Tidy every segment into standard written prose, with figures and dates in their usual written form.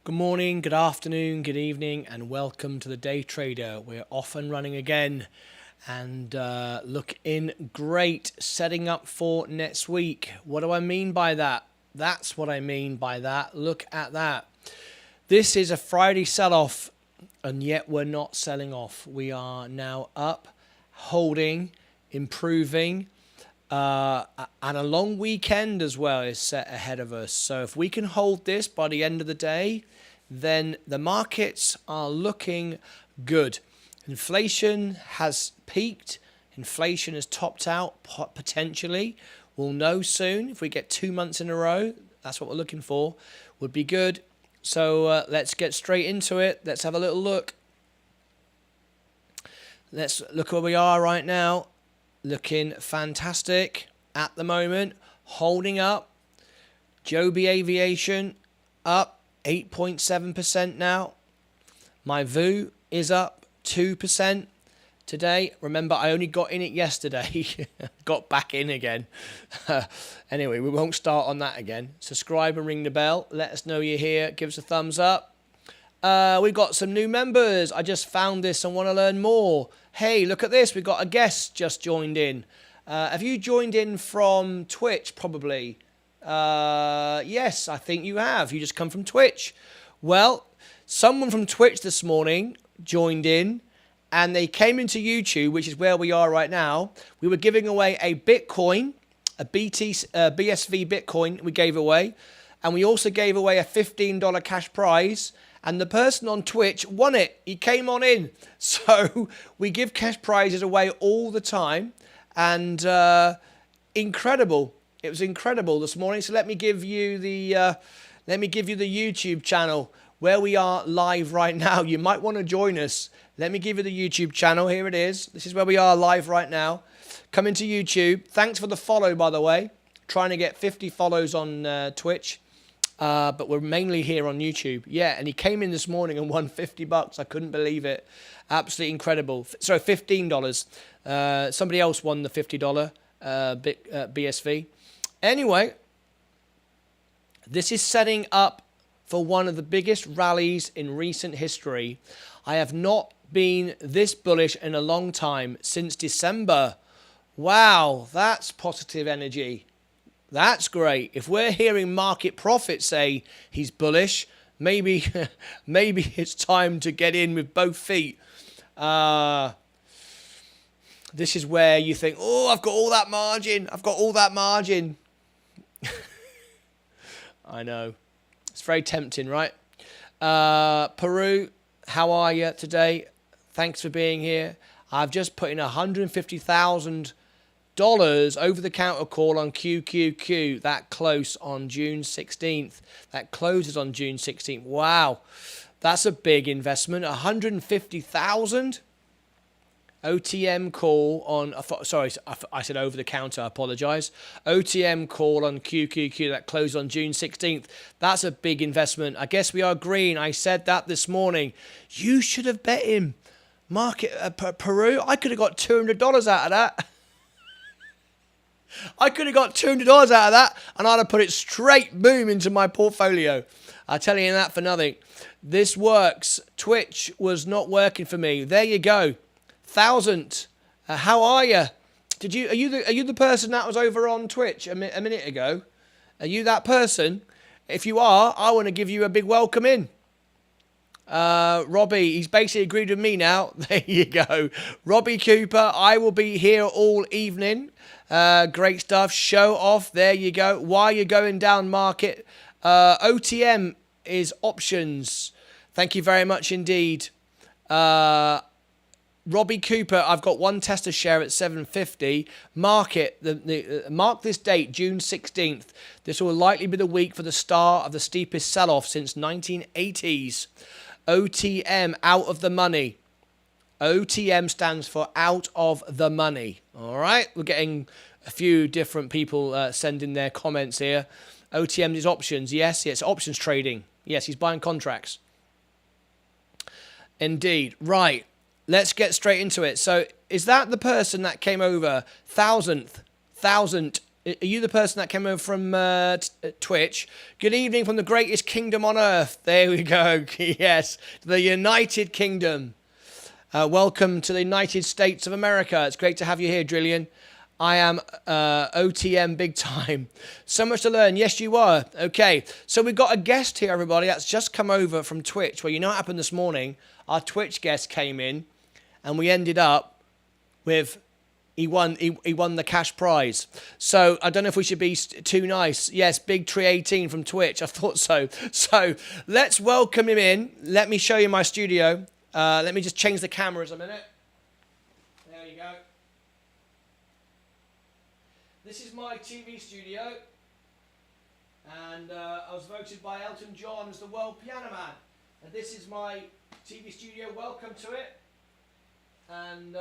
Good morning, good afternoon, good evening, and welcome to the Day Trader. We're off and running again and looking great, setting up for next week. What do I mean by that? That's what I mean by that. Look at that. This is a Friday sell-off, and yet we're not selling off. We are now up, holding, improving, and a long weekend as well is set ahead of us. So if we can hold this by the end of the day, then the markets are looking good. Inflation has peaked. Inflation has topped out potentially. We'll know soon. If we get 2 months in a row, that's what we're looking for, would be good. So let's get straight into it. Let's have a little look. Let's look where we are right now. Looking fantastic at the moment. Holding up. Joby Aviation up 8.7% now. My VU is up 2% today. Remember, I only got in it yesterday. Got back in again. Anyway, we won't start on that again. Subscribe and ring the bell. Let us know you're here. Give us a thumbs up. We've got some new members. I just found this and want to learn more. Hey, look at this. We've got a guest just joined in. Have you joined in from Twitch, probably? Yes, I think you have. You just come from Twitch. Well, someone from Twitch this morning joined in, and they came into YouTube, which is where we are right now. We were giving away a Bitcoin, a BSV Bitcoin we gave away, and we also gave away a $15 cash prize, and the person on Twitch won it. He came on in. So we give cash prizes away all the time, and incredible. It was incredible this morning. So let me give you the YouTube channel where we are live right now. You might want to join us. Let me give you the YouTube channel. Here it is. This is where we are live right now. Come into YouTube. Thanks for the follow, by the way. Trying to get 50 follows on Twitch, but we're mainly here on YouTube. Yeah, and he came in this morning and won $50. I couldn't believe it. Absolutely incredible. Sorry, $15. Somebody else won the $50 BSV. Anyway, this is setting up for one of the biggest rallies in recent history. I have not been this bullish in a long time, since December. Wow, that's positive energy. That's great. If we're hearing Market Profit say he's bullish, maybe it's time to get in with both feet. This is where you think, oh, I've got all that margin. I've got all that margin. I know. It's very tempting, right? Peru, how are you today? Thanks for being here. I've just put in $150,000 over-the-counter call on QQQ. That close on June 16th. That closes on June 16th. Wow. That's a big investment. $150,000? OTM call on, sorry, I said over the counter, I apologize. OTM call on QQQ that closed on June 16th. That's a big investment. I guess we are green. I said that this morning. You should have bet him. Market Peru, I could have got $200 out of that. I could have got $200 out of that, and I'd have put it straight, boom, into my portfolio. I'll tell you that for nothing. This works. Twitch was not working for me. There you go. 1,000. How are you? Are you the person that was over on Twitch a minute ago? Are you that person? If you are, I want to give you a big welcome in. Robbie, he's basically agreed with me now. There you go. Robbie Cooper, I will be here all evening. Great stuff. Show off. There you go. Why you're going down market? OTM is options. Thank you very much indeed. Robbie Cooper, I've got one tester share at 750. Mark it. Mark this date, June 16th. This will likely be the week for the start of the steepest sell-off since 1980s. OTM, out of the money. OTM stands for out of the money. All right? We're getting a few different people sending their comments here. OTM is options. Yes, options trading. Yes, he's buying contracts. Indeed. Right. Let's get straight into it. So, is that the person that came over? Thousandth Are you the person that came over from Twitch? Good evening from the greatest kingdom on earth. There we go. Yes, the United Kingdom. Welcome to the United States of America. It's great to have you here, Drillian. I am OTM big time. So much to learn. Yes, you are. Okay, so we've got a guest here, everybody, that's just come over from Twitch. Well, you know what happened this morning? Our Twitch guest came in, and we ended up with... He won the cash prize. So I don't know if we should be too nice. Yes, Big Tree 18 from Twitch. I thought so. So let's welcome him in. Let me show you my studio. Let me just change the cameras a minute. There you go. This is my TV studio. And I was voted by Elton John as the world piano man. And this is my TV studio. Welcome to it. And...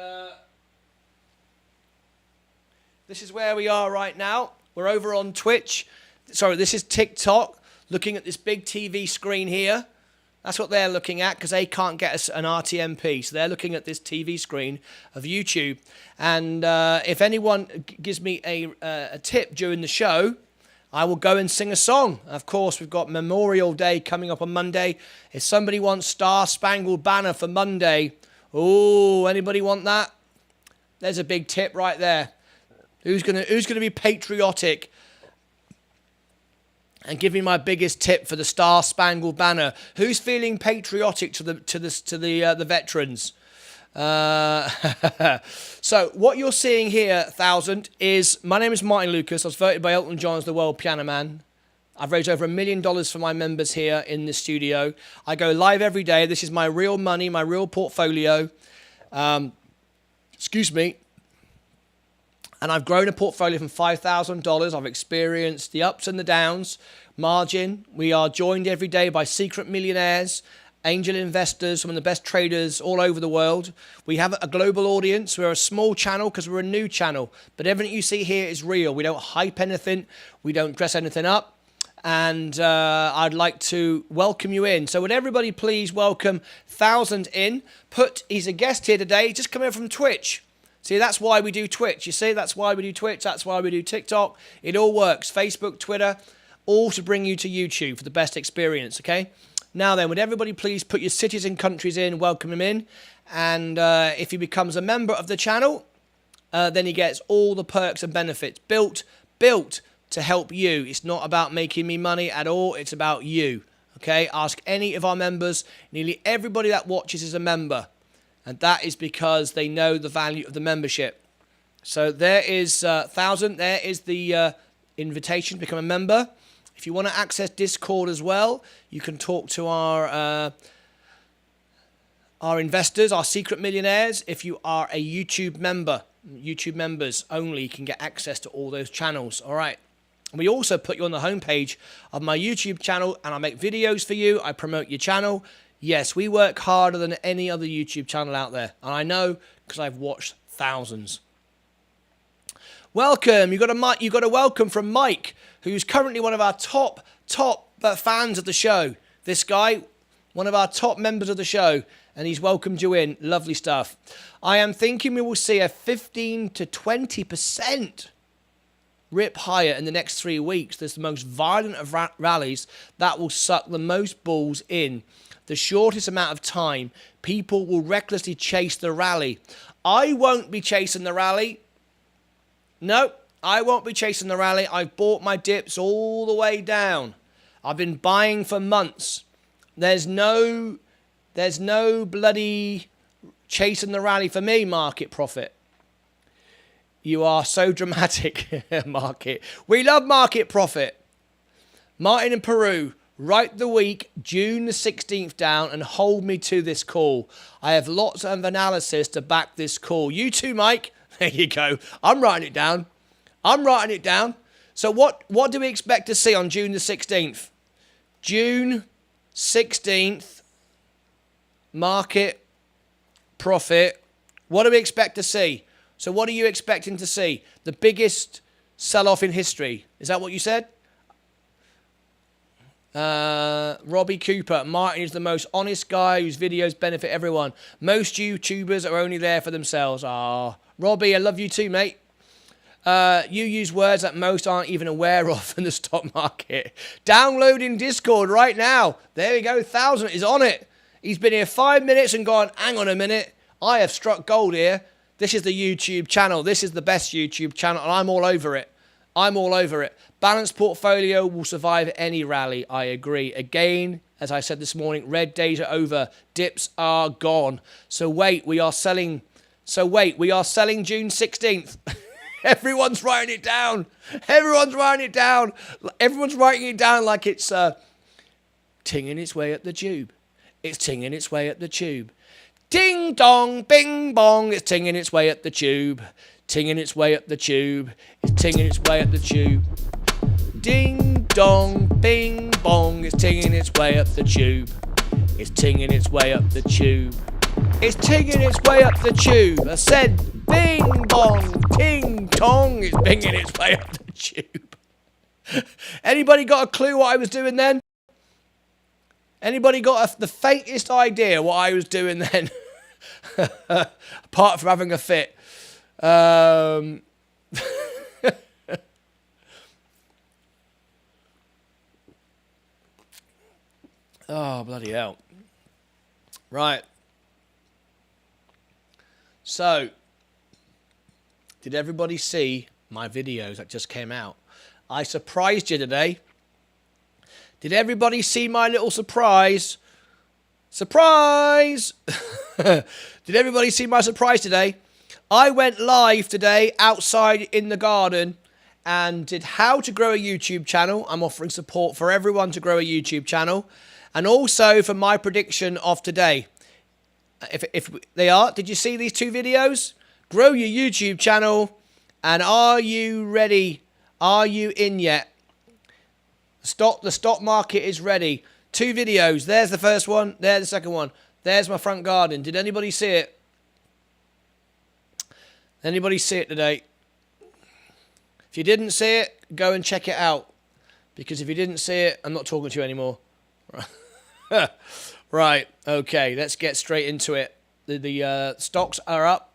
this is where we are right now. We're over on Twitch. Sorry, this is TikTok, looking at this big TV screen here. That's what they're looking at because they can't get us an RTMP. So they're looking at this TV screen of YouTube. And if anyone gives me a tip during the show, I will go and sing a song. Of course, we've got Memorial Day coming up on Monday. If somebody wants Star Spangled Banner for Monday, oh, anybody want that? There's a big tip right there. Who's gonna be patriotic and give me my biggest tip for the Star Spangled Banner? Who's feeling patriotic to the veterans? So what you're seeing here, 1,000, is my name is Martyn Lucas. I was voted by Elton John as the world piano man. I've raised over $1 million for my members here in the studio. I go live every day. This is my real money, my real portfolio. Excuse me. And I've grown a portfolio from $5,000. I've experienced the ups and the downs. Margin. We are joined every day by secret millionaires, angel investors, some of the best traders all over the world. We have a global audience. We're a small channel because we're a new channel. But everything you see here is real. We don't hype anything. We don't dress anything up. And I'd like to welcome you in. So would everybody please welcome 1,000 in. He's a guest here today. He's just come in from Twitch. See, that's why we do Twitch. You see, that's why we do Twitch. That's why we do TikTok. It all works. Facebook, Twitter, all to bring you to YouTube for the best experience, okay? Now then, would everybody please put your cities and countries in, welcome him in. And if he becomes a member of the channel, then he gets all the perks and benefits. Built to help you. It's not about making me money at all. It's about you, okay? Ask any of our members. Nearly everybody that watches is a member. And that is because they know the value of the membership. So there is 1,000. There is the invitation to become a member. If you want to access Discord as well, you can talk to our investors, our secret millionaires. If you are a YouTube member, YouTube members only can get access to all those channels. All right. We also put you on the homepage of my YouTube channel, and I make videos for you. I promote your channel. Yes, we work harder than any other YouTube channel out there. And I know because I've watched thousands. Welcome. You got a welcome from Mike, who's currently one of our top fans of the show. This guy, one of our top members of the show, and he's welcomed you in. Lovely stuff. I am thinking we will see a 15 to 20% rip higher in the next 3 weeks. There's the most violent of rallies that will suck the most bulls in. The shortest amount of time, people will recklessly chase the rally. I won't be chasing the rally. No, I won't be chasing the rally. I've bought my dips all the way down. I've been buying for months. There's no bloody chasing the rally for me, market profit. You are so dramatic, market. We love market profit. Martin in Peru. Write the week, June the 16th down and hold me to this call. I have lots of analysis to back this call. You too, Mike. There you go. I'm writing it down. So what do we expect to see on June the 16th? June 16th, market, profit. What do we expect to see? So what are you expecting to see? The biggest sell-off in history. Is that what you said? Robbie Cooper. Martin is the most honest guy whose videos benefit everyone. Most YouTubers are only there for themselves. Ah, Robbie, I love you too, mate. You use words that most aren't even aware of in the stock market. Downloading Discord right now. There we go. 1,000 is on it. He's been here 5 minutes and gone, hang on a minute. I have struck gold here. This is the YouTube channel. This is the best YouTube channel, and I'm all over it. I'm all over it. Balanced portfolio will survive any rally. I agree. Again, as I said this morning, red days are over. Dips are gone. So wait, we are selling. June 16th. Everyone's writing it down. Everyone's writing it down. Everyone's writing it down like it's tinging its way up the tube. It's tinging its way up the tube. Ding dong, bing bong. It's tinging its way up the tube. Tinging its way up the tube. It's tinging its way up the tube. Ding dong, bing bong. It's tinging its way up the tube. It's tinging its way up the tube. It's tinging its way up the tube. I said bing bong, ting tong. It's binging its way up the tube. Anybody got a clue what I was doing then? Anybody got the faintest idea what I was doing then? Apart from having a fit. Oh, bloody hell. Right. So, did everybody see my videos that just came out? I surprised you today. Did everybody see my little surprise? Surprise! Did everybody see my surprise today? I went live today outside in the garden and did how to grow a YouTube channel. I'm offering support for everyone to grow a YouTube channel. And also for my prediction of today. If they are, did you see these two videos? Grow your YouTube channel. And are you ready? Are you in yet? The stock market is ready. 2 videos. There's the first one. There's the second one. There's my front garden. Did anybody see it? Anybody see it today? If you didn't see it, go and check it out. Because if you didn't see it, I'm not talking to you anymore. Right. Okay. Let's get straight into it. The stocks are up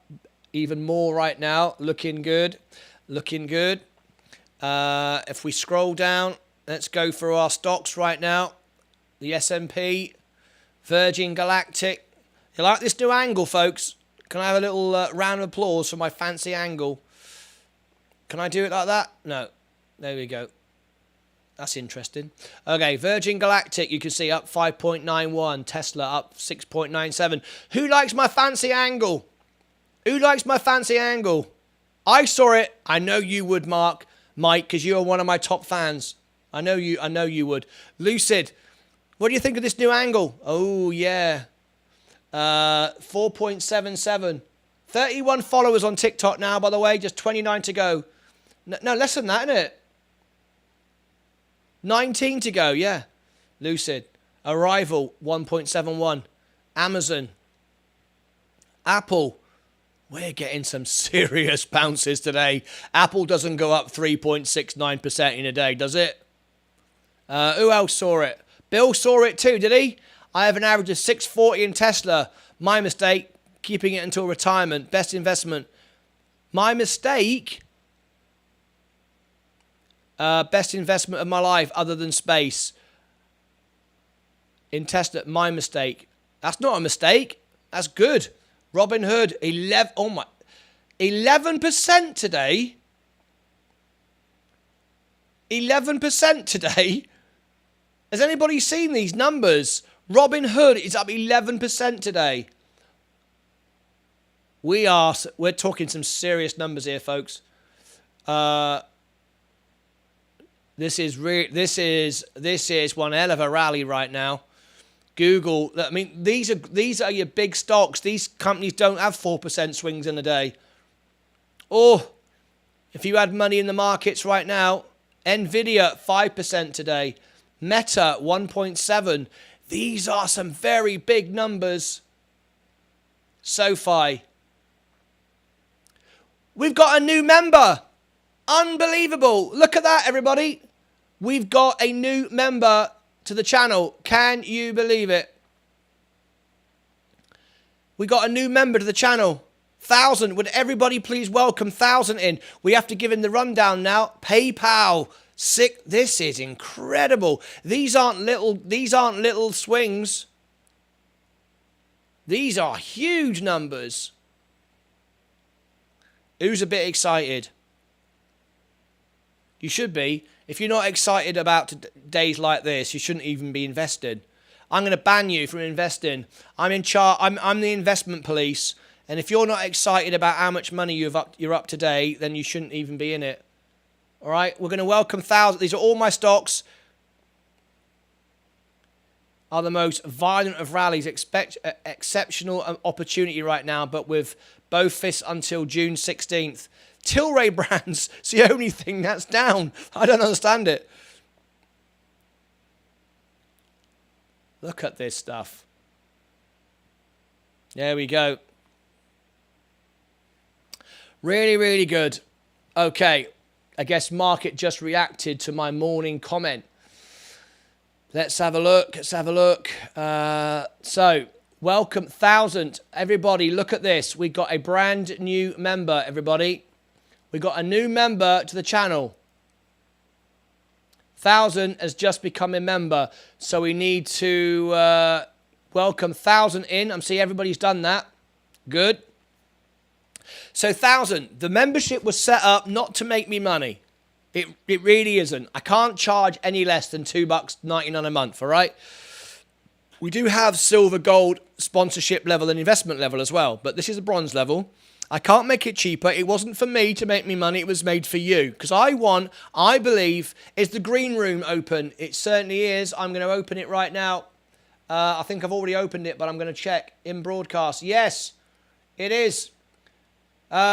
even more right now. Looking good. Looking good. If we scroll down, let's go through our stocks right now. The S&P, Virgin Galactic. You like this new angle, folks? Can I have a little round of applause for my fancy angle? Can I do it like that? No. There we go. That's interesting. Okay, Virgin Galactic, you can see up 5.91. Tesla up 6.97. Who likes my fancy angle? Who likes my fancy angle? I saw it. I know you would, Mike, because you are one of my top fans. I know you would. Lucid, what do you think of this new angle? Oh, yeah. 4.77. 31 followers on TikTok now, by the way. Just 29 to go. No, less than that, isn't it? 19 to go, yeah. Lucid. Arrival, 1.71. Amazon. Apple. We're getting some serious bounces today. Apple doesn't go up 3.69% in a day, does it? Who else saw it? Bill saw it too, did he? I have an average of 640 in Tesla. My mistake, keeping it until retirement. Best investment. My mistake. Best investment of my life other than space. In Tesla, my mistake. That's not a mistake. That's good. Robinhood, 11% today. 11% today. Has anybody seen these numbers? Robinhood is up 11% today. We're talking some serious numbers here, folks. This is one hell of a rally right now. Google, I mean, these are your big stocks. These companies don't have 4% swings in a day. Or if you had money in the markets right now, Nvidia 5% today, Meta 1.7. These are some very big numbers. SoFi. We've got a new member. Unbelievable. Look at that, everybody. We've got a new member to the channel. Can you believe it? We got a new member to the channel. 1,000. Would everybody please welcome 1,000 in? We have to give him the rundown now. PayPal. Sick. This is incredible. These aren't little swings. These are huge numbers. Who's a bit excited? You should be. If you're not excited about days like this, you shouldn't even be invested. I'm going to ban you from investing. I'm in charge. I'm the investment police. And if you're not excited about how much money you're up today, then you shouldn't even be in it. All right? We're going to welcome 1,000. These are all my stocks. Are the most violent of rallies. Exceptional opportunity right now, but with both fists until June 16th. Tilray Brands, it's the only thing that's down. I don't understand it. Look at this stuff. There we go. Really, really good. Okay, I guess market just reacted to my morning comment. Let's have a look. Let's have a look. So, welcome 1,000. Everybody, look at this. We got a brand new member, everybody. We got a new member to the channel. 1,000 has just become a member. So we need to welcome 1,000 in. I'm seeing everybody's done that. Good. So 1,000. The membership was set up not to make me money. It really isn't. I can't charge any less than $2.99 a month, all right? We do have silver, gold, sponsorship level and investment level as well. But this is a bronze level. I can't make it cheaper. It wasn't for me to make me money. It was made for you. Because I believe, is the green room open? It certainly is. I'm going to open it right now. I think I've already opened it, but I'm going to check in broadcast. Yes, it is.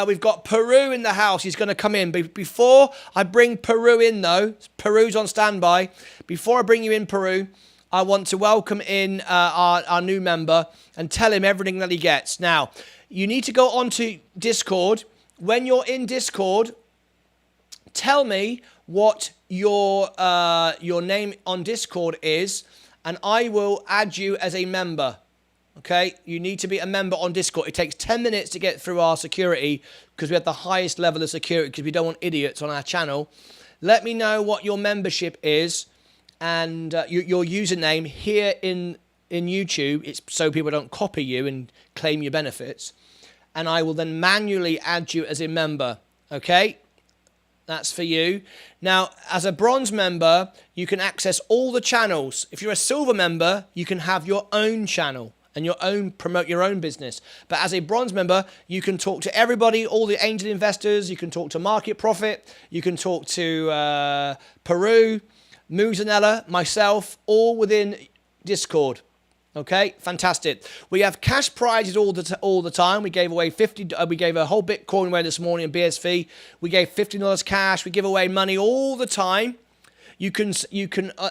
We've got Peru in the house. He's going to come in. Before I bring Peru in, though, Peru's on standby. Before I bring you in, Peru, I want to welcome in our new member and tell him everything that he gets. Now, you need to go onto Discord. When you're in Discord, tell me what your name on Discord is, and I will add you as a member. Okay? You need to be a member on Discord. It takes 10 minutes to get through our security because we have the highest level of security because we don't want idiots on our channel. Let me know what your membership is and your username here in YouTube. It's so people don't copy you and claim your benefits. And I will then manually add you as a member. Okay? That's for you. Now, as a bronze member, you can access all the channels. If you're a silver member, you can have your own channel and promote your own business. But as a bronze member, you can talk to everybody, all the angel investors. You can talk to Market Profit. You can talk to Peru, Muzanella, myself, all within Discord. Okay, fantastic. We have cash prizes all the time. We gave away we gave a whole Bitcoin away this morning in BSV. We gave $15 cash. We give away money all the time. You can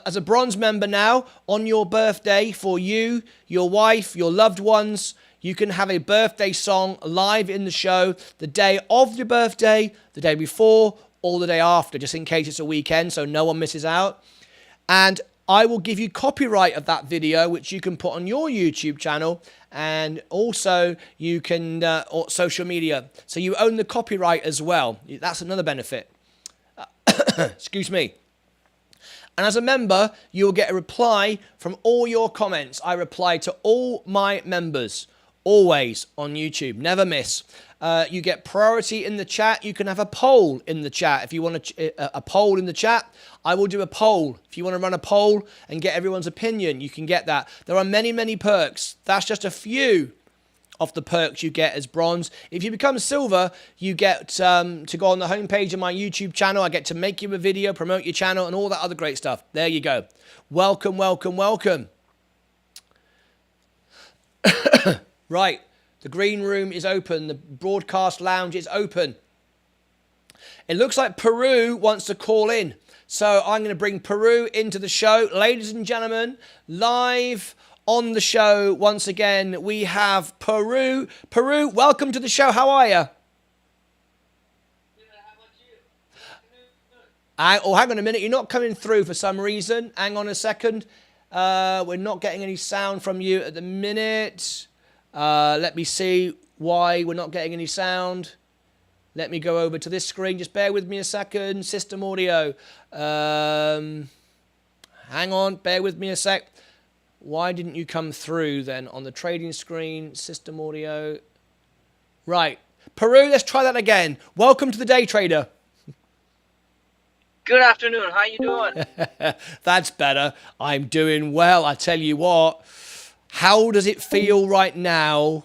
as a bronze member now, on your birthday, for you, your wife, your loved ones, you can have a birthday song live in the show the day of your birthday, the day before, or the day after, just in case it's a weekend so no one misses out. And I will give you copyright of that video, which you can put on your YouTube channel, and also you can or social media. So you own the copyright as well. That's another benefit. Excuse me. And as a member, you'll get a reply from all your comments. I reply to all my members, always on YouTube, never miss. You get priority in the chat. You can have a poll in the chat. If you want a poll in the chat, I will do a poll. If you want to run a poll and get everyone's opinion, you can get that. There are many, many perks. That's just a few of the perks you get as bronze. If you become silver, you get to go on the homepage of my YouTube channel. I get to make you a video, promote your channel, and all that other great stuff. There you go. Welcome, welcome, welcome. Right. The green room is open. The broadcast lounge is open. It looks like Peru wants to call in. So I'm going to bring Peru into the show. Ladies and gentlemen, live on the show once again, we have Peru. Peru, welcome to the show. How are you? Yeah, how about you? Oh, hang on a minute. You're not coming through for some reason. Hang on a second. We're not getting any sound from you at the minute. Let me see why we're not getting any sound. Let me go over to this screen. Just bear with me a second. System audio. Hang on. Bear with me a sec. Why didn't you come through then on the trading screen? System audio. Right. Peru, let's try that again. Welcome to the Day Trader. Good afternoon. How you doing? That's better. I'm doing well. I tell you what. How does it feel right now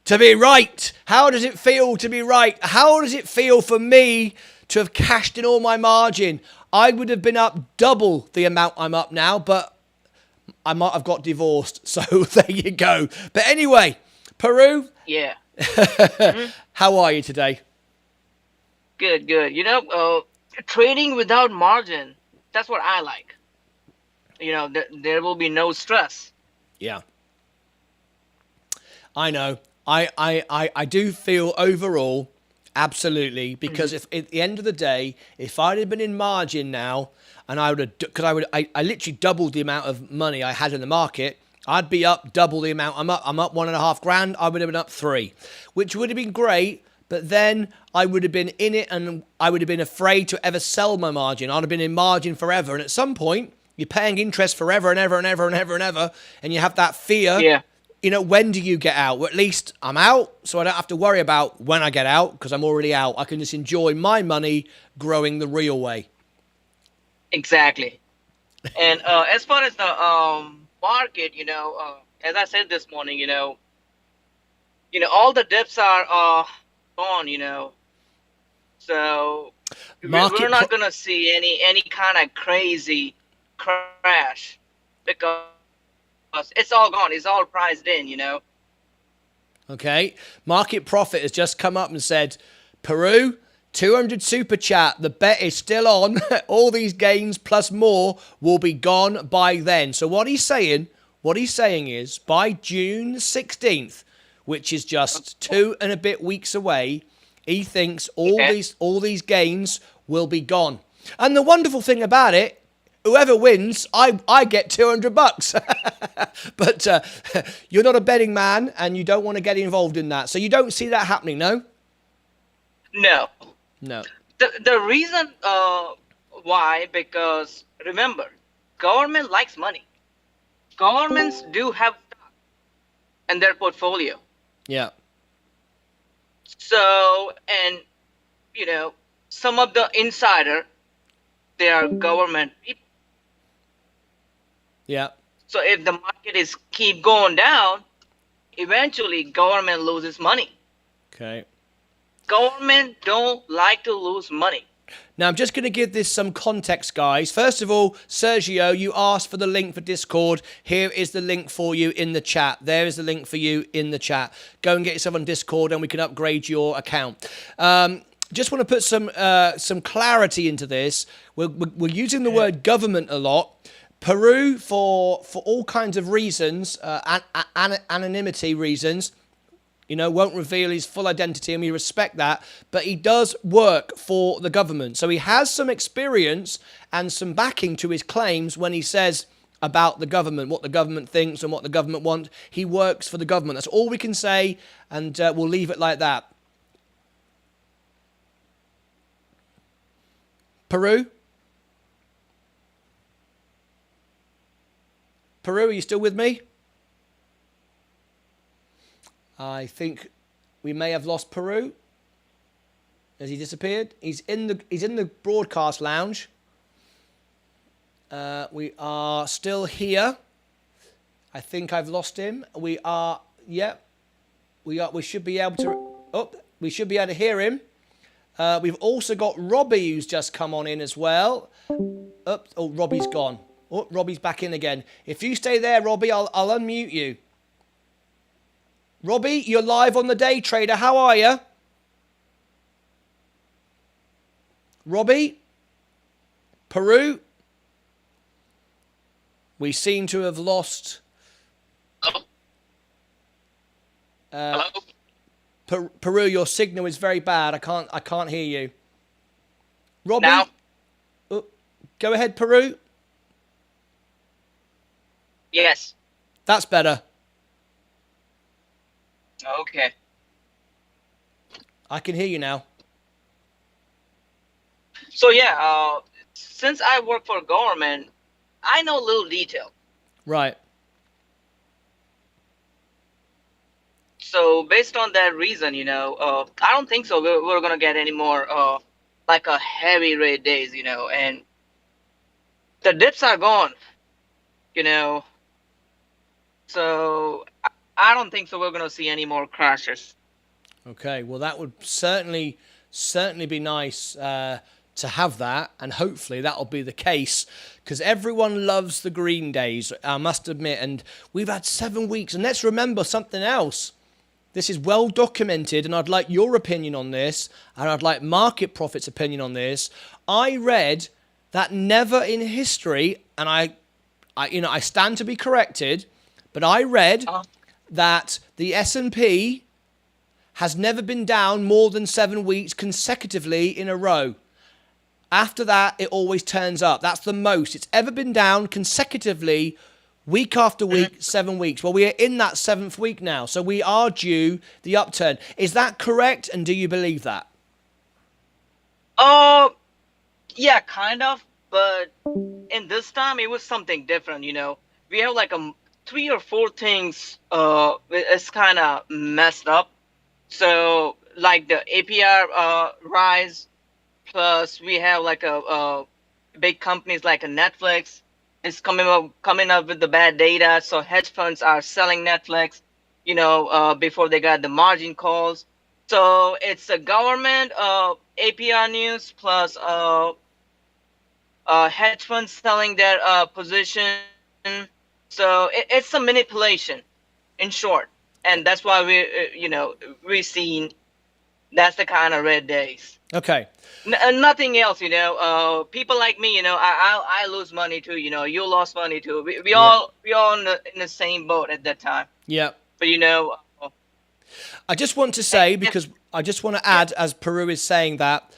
to be right? How does it feel to be right? How does it feel for me to have cashed in all my margin? I would have been up double the amount I'm up now, but I might have got divorced. So there you go. But anyway, Peru. Yeah. How are you today? Good, good. Trading without margin, that's what I like. There will be no stress. Yeah. I know. I do feel overall, absolutely, because if at the end of the day, if I'd have been in margin now, and I would have, because I literally doubled the amount of money I had in the market, I'd be up double the amount I'm up. I'm up $1.5 grand. I would have been up 3, which would have been great. But then I would have been in it and I would have been afraid to ever sell my margin. I'd have been in margin forever. And at some point, you're paying interest forever and ever and ever and ever and ever. And you have that fear. Yeah. When do you get out? Well, at least I'm out, so I don't have to worry about when I get out because I'm already out. I can just enjoy my money growing the real way. Exactly. And as far as the market, as I said this morning, all the dips are gone, so we're not gonna see any kind of crazy crash because it's all gone. It's all priced in. Okay. Market Profit has just come up and said, Peru, 200 super chat. The bet is still on. All these gains plus more will be gone by then. So what he's saying is by June 16th, which is just 2 and a bit weeks away, he thinks all these gains will be gone. And the wonderful thing about it, whoever wins, I get $200. But you're not a betting man and you don't want to get involved in that. So you don't see that happening, no? No. No. The reason why, because remember, government likes money. Governments do have stock in their portfolio. Yeah. So, and, some of the insider, they are government people. Yeah. So if the market is keep going down, eventually government loses money. Okay. Government don't like to lose money. Now, I'm just going to give this some context, guys. First of all, Sergio, you asked for the link for Discord. Here is the link for you in the chat. There is the link for you in the chat. Go and get yourself on Discord and we can upgrade your account. Just want to put some clarity into this. We're using the word government a lot. Peru, for all kinds of reasons, anonymity reasons, won't reveal his full identity, and we respect that. But he does work for the government. So he has some experience and some backing to his claims when he says about the government, what the government thinks and what the government wants. He works for the government. That's all we can say, and we'll leave it like that. Peru? Peru, are you still with me? I think we may have lost Peru. Has he disappeared? He's in the broadcast lounge. We are still here. I think I've lost him. We are. We should be able to. Oh, we should be able to hear him. We've also got Robbie, who's just come on in as well. Oh, Robbie's gone. Oh, Robbie's back in again. If you stay there, Robbie, I'll unmute you. Robbie, you're live on the Day Trader. How are you? Robbie? Peru? We seem to have lost... Hello? Peru, your signal is very bad. I can't hear you. Robbie? Now? Oh, go ahead, Peru. Yes. That's better. Okay. I can hear you now. So yeah, since I work for government, I know little detail. Right. So based on that reason, I don't think so. We're gonna get any more like a heavy rate days, and the dips are gone, you know. So I don't think so. We're gonna see any more crashes. Okay. Well, that would certainly be nice to have that, and hopefully that'll be the case, because everyone loves the green days, I must admit, and we've had 7 weeks. And let's remember something else. This is well documented, and I'd like your opinion on this, and I'd like Market Profit's opinion on this. I read that never in history, and I stand to be corrected, but I read that the S&P has never been down more than 7 weeks consecutively in a row. After that, it always turns up. That's the most it's ever been down consecutively, week after week, 7 weeks. Well, we are in that 7th week now, so we are due the upturn. Is that correct, and do you believe that? Yeah, kind of, but in this time it was something different. We have like 3 or 4 things. It's kind of messed up. So like the APR rise, plus we have like a big companies like a Netflix is coming up with the bad data. So hedge funds are selling Netflix, before they got the margin calls. So it's a government APR news plus hedge funds selling their position. So it's a manipulation, in short, and that's why we've seen that's the kind of red days. Okay. Nothing else. People like me, I lose money too. You lost money too. We Yeah. all in the same boat at that time. Yeah. But I just want to say, because I just want to add, as Peru is saying that,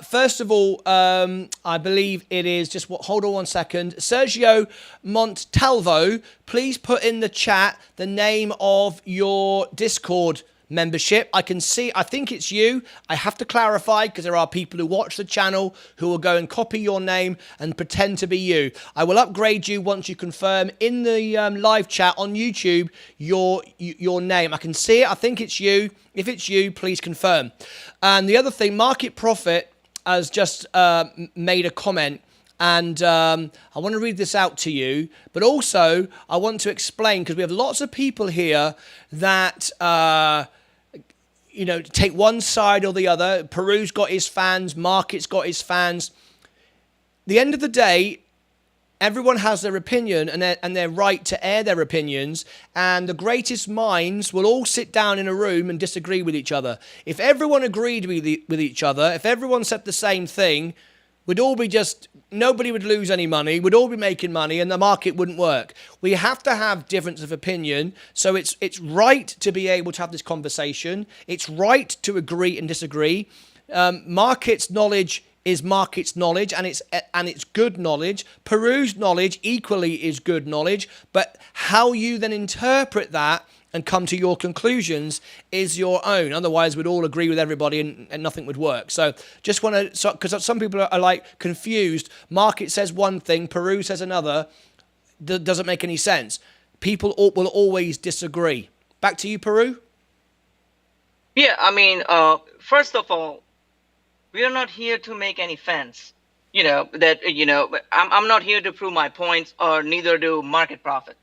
first of all, I believe it is just what. Hold on one second. Sergio Montalvo, please put in the chat the name of your Discord membership. I can see, I think it's you. I have to clarify, because there are people who watch the channel who will go and copy your name and pretend to be you. I will upgrade you once you confirm in the live chat on YouTube your name. I can see it. I think it's you. If it's you, please confirm. And the other thing, Market Profit has just made a comment. And I want to read this out to you, but also I want to explain, because we have lots of people here that take one side or the other. Peru's got his fans, Market's got his fans. The end of the day, everyone has their opinion, and their right to air their opinions, and the greatest minds will all sit down in a room and disagree with each other. If everyone agreed with each other, if everyone said the same thing, we'd all be nobody would lose any money, we'd all be making money, and the market wouldn't work. We have to have difference of opinion, so it's right to be able to have this conversation. It's right to agree and disagree. Market's knowledge is market's knowledge, and it's good knowledge. Peru's knowledge equally is good knowledge, but how you then interpret that and come to your conclusions is your own. Otherwise, we'd all agree with everybody and nothing would work. So just want to, because some people are like confused. Market says one thing, Peru says another. That doesn't make any sense. People will always disagree. Back to you, Peru. Yeah, I mean, first of all, we are not here to make any fans. I'm not here to prove my points, or neither do Market Profit.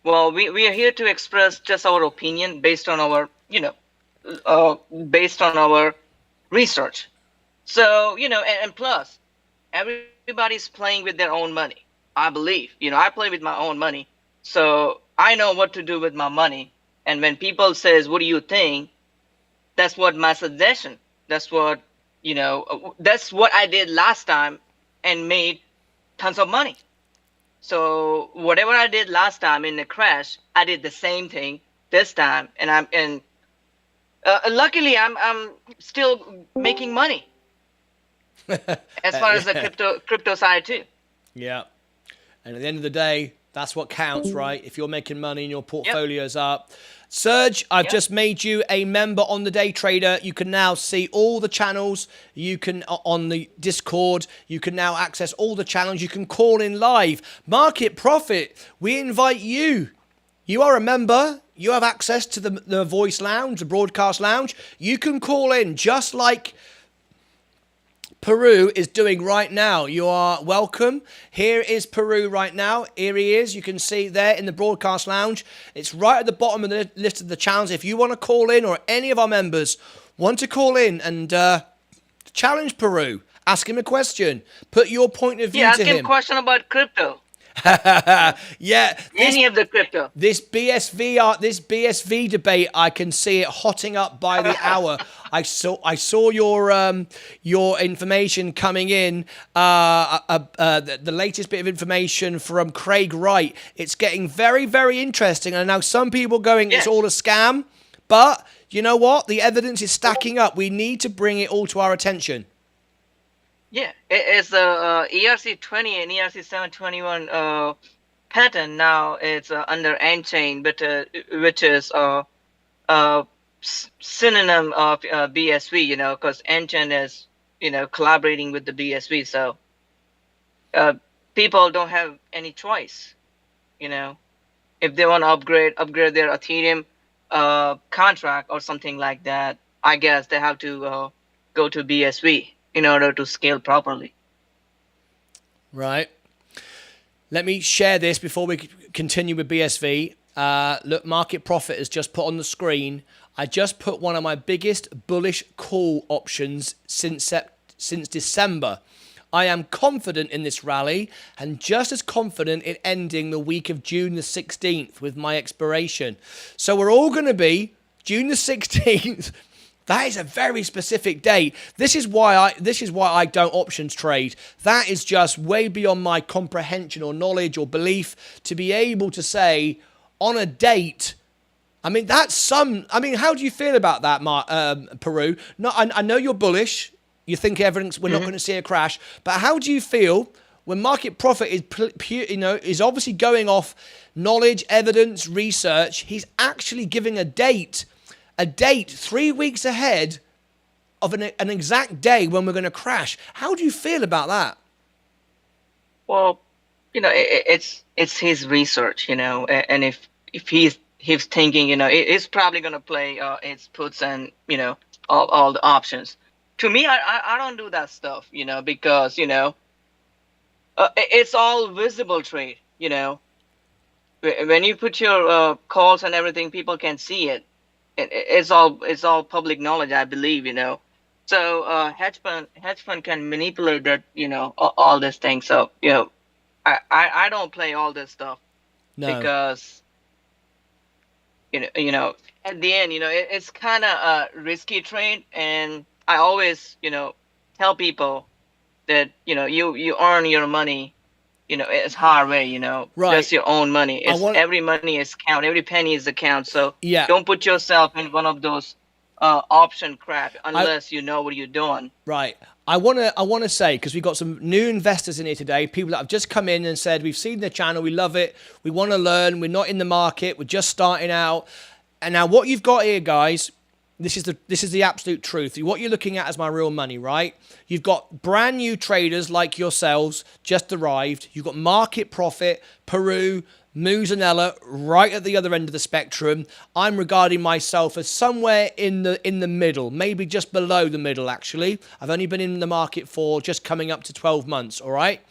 Well, we are here to express just our opinion based on our, based on our research. So, and plus, everybody's playing with their own money, I believe. I play with my own money. So I know what to do with my money. And when people says, what do you think? That's what my suggestion. That's what I did last time and made tons of money. So whatever I did last time in the crash, I did the same thing this time, and luckily I'm still making money as far as the crypto side too. Yeah, and at the end of the day, That's what counts, right? If you're making money and your portfolio's up. Serge, I've just made you a member on the Day Trader. You can now see all the channels. You can, on the Discord, you can now access all the channels. You can call in live. Market Profit, we invite you. You are a member. You have access to the voice lounge, the broadcast lounge. You can call in just like Peru is doing right now. You are welcome. Here is Peru right now. Here he is. You can see there in the broadcast lounge. It's right at the bottom of the list of the channels. If you want to call in, or any of our members want to call in and challenge Peru, ask him a question, put your point of view to him. Yeah, ask him a question about crypto. Any of the crypto. This BSV debate, I can see it hotting up by the hour. I saw your information coming in. The latest bit of information from Craig Wright. It's getting very, very interesting. And now some people going, it's all a scam. But you know what? The evidence is stacking up. We need to bring it all to our attention. Yeah, it's the ERC20 and ERC721 patent now. It's under N-chain, but which is synonym of BSV. You know, because N-chain is collaborating with the BSV. So people don't have any choice. You know, if they want to upgrade their Ethereum contract or something like that, I guess they have to go to BSV in order to scale properly. Right. Let me share this before we continue with BSV. Look, Market Profit has just put on the screen. I just put one of my biggest bullish call options since December. I am confident in this rally, and just as confident in ending the week of June the 16th with my expiration. So we're all going to be June the 16th. That is a very specific date. This is why I don't options trade. That is just way beyond my comprehension or knowledge or belief to be able to say on a date. I mean, how do you feel about that, Peru? No, I know you're bullish. You think we're not going to see a crash. But how do you feel when Market Profit is obviously going off knowledge, evidence, research? He's actually giving a date 3 weeks ahead of an exact day when we're going to crash. How do you feel about that? Well, it's his research, and if he's thinking, it's probably going to play its puts and all the options. To me, I don't do that stuff, because it's all visible trade. When you put your calls and everything, people can see it. It's all public knowledge, I believe, So hedge fund can manipulate that, all this thing. So I don't play all this stuff. No. Because at the end, it's kind of a risky trade, and I always tell people that you earn your money. It's hard way, right. Just your own money. Every money is count. Every penny is a count. So don't put yourself in one of those option crap unless you know what you're doing. Right. I want to say, because we've got some new investors in here today, people that have just come in and said, we've seen the channel, we love it, we want to learn, we're not in the market, we're just starting out. And now what you've got here, guys, this is the absolute truth. What you're looking at is my real money, right? You've got brand new traders like yourselves just arrived. You've got Market Profit, Peru, Muzanella right at the other end of the spectrum. I'm regarding myself as somewhere in the middle, maybe just below the middle, actually. I've only been in the market for just coming up to 12 months, all right?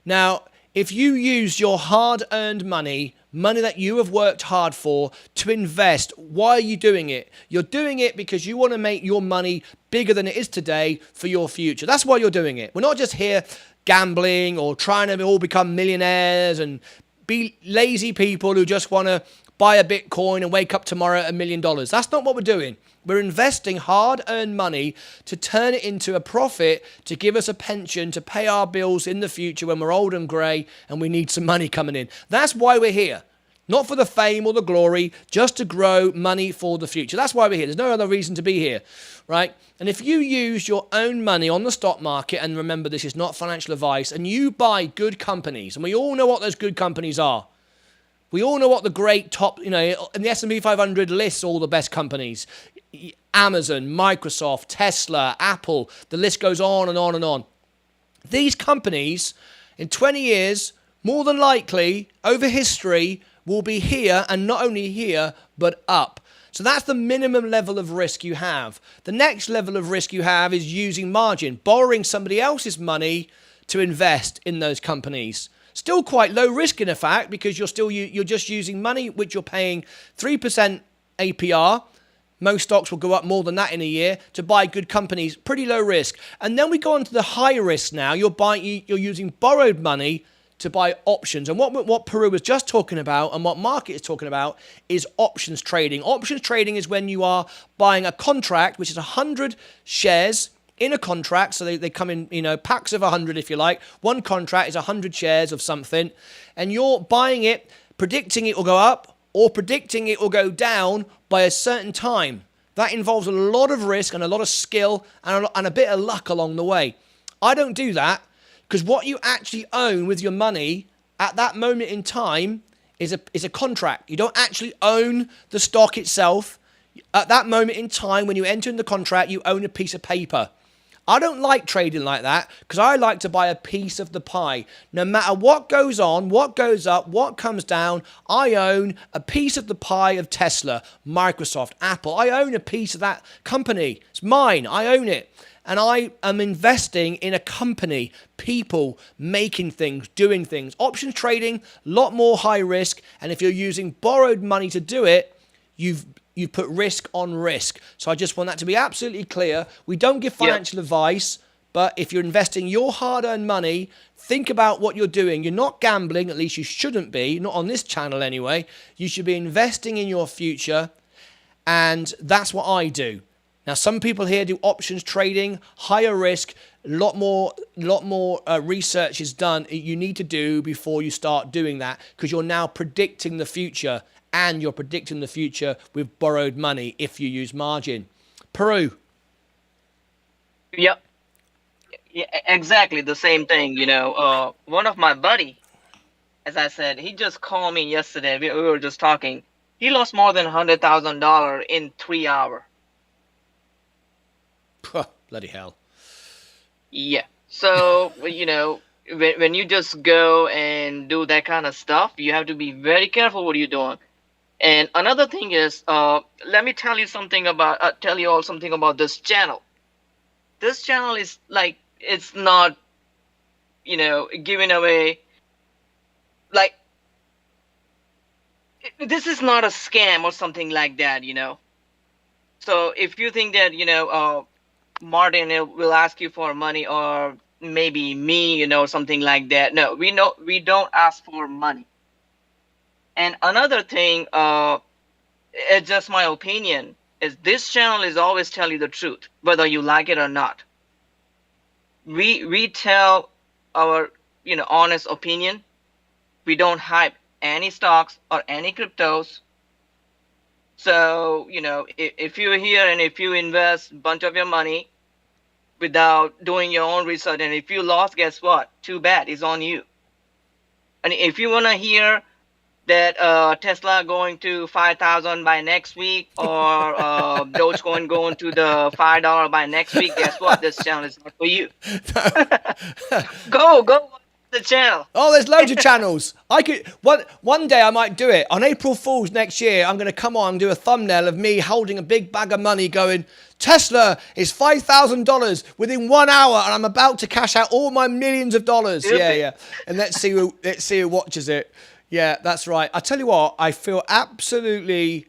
Now, if you use your hard-earned money that you have worked hard for, to invest, why are you doing it? You're doing it because you want to make your money bigger than it is today for your future. That's why you're doing it. We're not just here gambling or trying to all become millionaires and be lazy people who just want to buy a Bitcoin and wake up tomorrow at $1 million. That's not what we're doing. We're investing hard-earned money to turn it into a profit, to give us a pension, to pay our bills in the future when we're old and grey and we need some money coming in. That's why we're here. Not for the fame or the glory, just to grow money for the future. That's why we're here. There's no other reason to be here, right? And if you use your own money on the stock market, and remember, this is not financial advice, and you buy good companies, and we all know what those good companies are. We all know what the great top, in the S&P 500 lists all the best companies. Amazon, Microsoft, Tesla, Apple, the list goes on and on and on. These companies, in 20 years, more than likely, over history, will be here, and not only here, but up. So that's the minimum level of risk you have. The next level of risk you have is using margin, borrowing somebody else's money to invest in those companies. Still quite low risk in effect, because you're just using money which you're paying 3% APR. Most stocks will go up more than that in a year to buy good companies. Pretty low risk. And then we go on to the high risk now. You're using borrowed money to buy options. And what Peru was just talking about and what Market is talking about is options trading. Options trading is when you are buying a contract, which is 100 shares in a contract. So they come in, packs of 100, if you like. One contract is 100 shares of something. And you're buying it, predicting it will go up or predicting it will go down by a certain time. That involves a lot of risk and a lot of skill and a bit of luck along the way. I don't do that, because what you actually own with your money at that moment in time is a contract. You don't actually own the stock itself. At that moment in time, when you enter in the contract, you own a piece of paper. I don't like trading like that, because I like to buy a piece of the pie. No matter what goes on, what goes up, what comes down, I own a piece of the pie of Tesla, Microsoft, Apple. I own a piece of that company. It's mine. I own it. And I am investing in a company, people making things, doing things. Options trading, a lot more high risk. And if you're using borrowed money to do it, you've put risk on risk. So I just want that to be absolutely clear. We don't give financial advice, but if you're investing your hard-earned money, think about what you're doing. You're not gambling, at least you shouldn't be, not on this channel anyway. You should be investing in your future, and that's what I do. Now, some people here do options trading, higher risk, a lot more research is done. You need to do before you start doing that, because you're now predicting the future. And you're predicting the future with borrowed money if you use margin. Peru. Yep. Yeah, exactly the same thing. One of my buddy, as I said, he just called me yesterday. We were just talking. He lost more than $100,000 in 3 hours. Bloody hell. Yeah. So, when you just go and do that kind of stuff, you have to be very careful what you're doing. And another thing is, let me tell you all something about this channel. This channel is like, it's not, giving away, like, this is not a scam or something like that, So if you think that, Martyn will ask you for money, or maybe me, something like that. No, we don't ask for money. And another thing, it's just my opinion, is this channel is always tell you the truth, whether you like it or not. We tell our, honest opinion. We don't hype any stocks or any cryptos. So, if you're here and if you invest a bunch of your money without doing your own research, and if you lost, guess what? Too bad, it's on you. And if you want to hear that Tesla going to 5,000 by next week, or Dogecoin going to the $5 by next week, guess what? This channel is not for you. Go watch the channel. Oh, there's loads of channels. One day I might do it. On April Fool's next year, I'm going to come on and do a thumbnail of me holding a big bag of money going, Tesla is $5,000 within 1 hour, and I'm about to cash out all my millions of dollars. Yeah. And let's see who watches it. Yeah, that's right. I tell you what, I feel absolutely,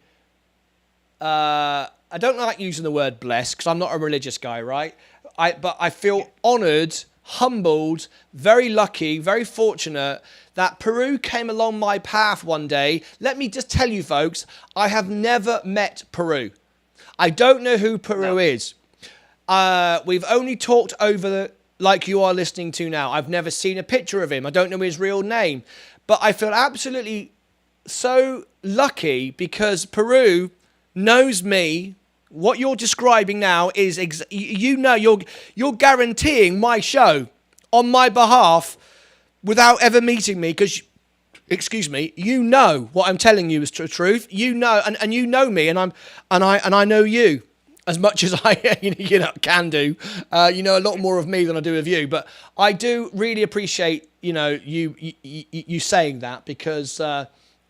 I don't like using the word blessed, because I'm not a religious guy, right? But I feel honored, humbled, very lucky, very fortunate that Peru came along my path one day. Let me just tell you, folks, I have never met Peru. I don't know who Peru is. We've only talked over like you are listening to now. I've never seen a picture of him. I don't know his real name. But I feel absolutely so lucky, because Peru knows me. What you're describing now is, you're guaranteeing my show on my behalf without ever meeting me, because excuse me, you know what I'm telling you is truth. You know, and you know me, and I know you as much as I can do. You know a lot more of me than I do of you, but I do really appreciate you saying that, because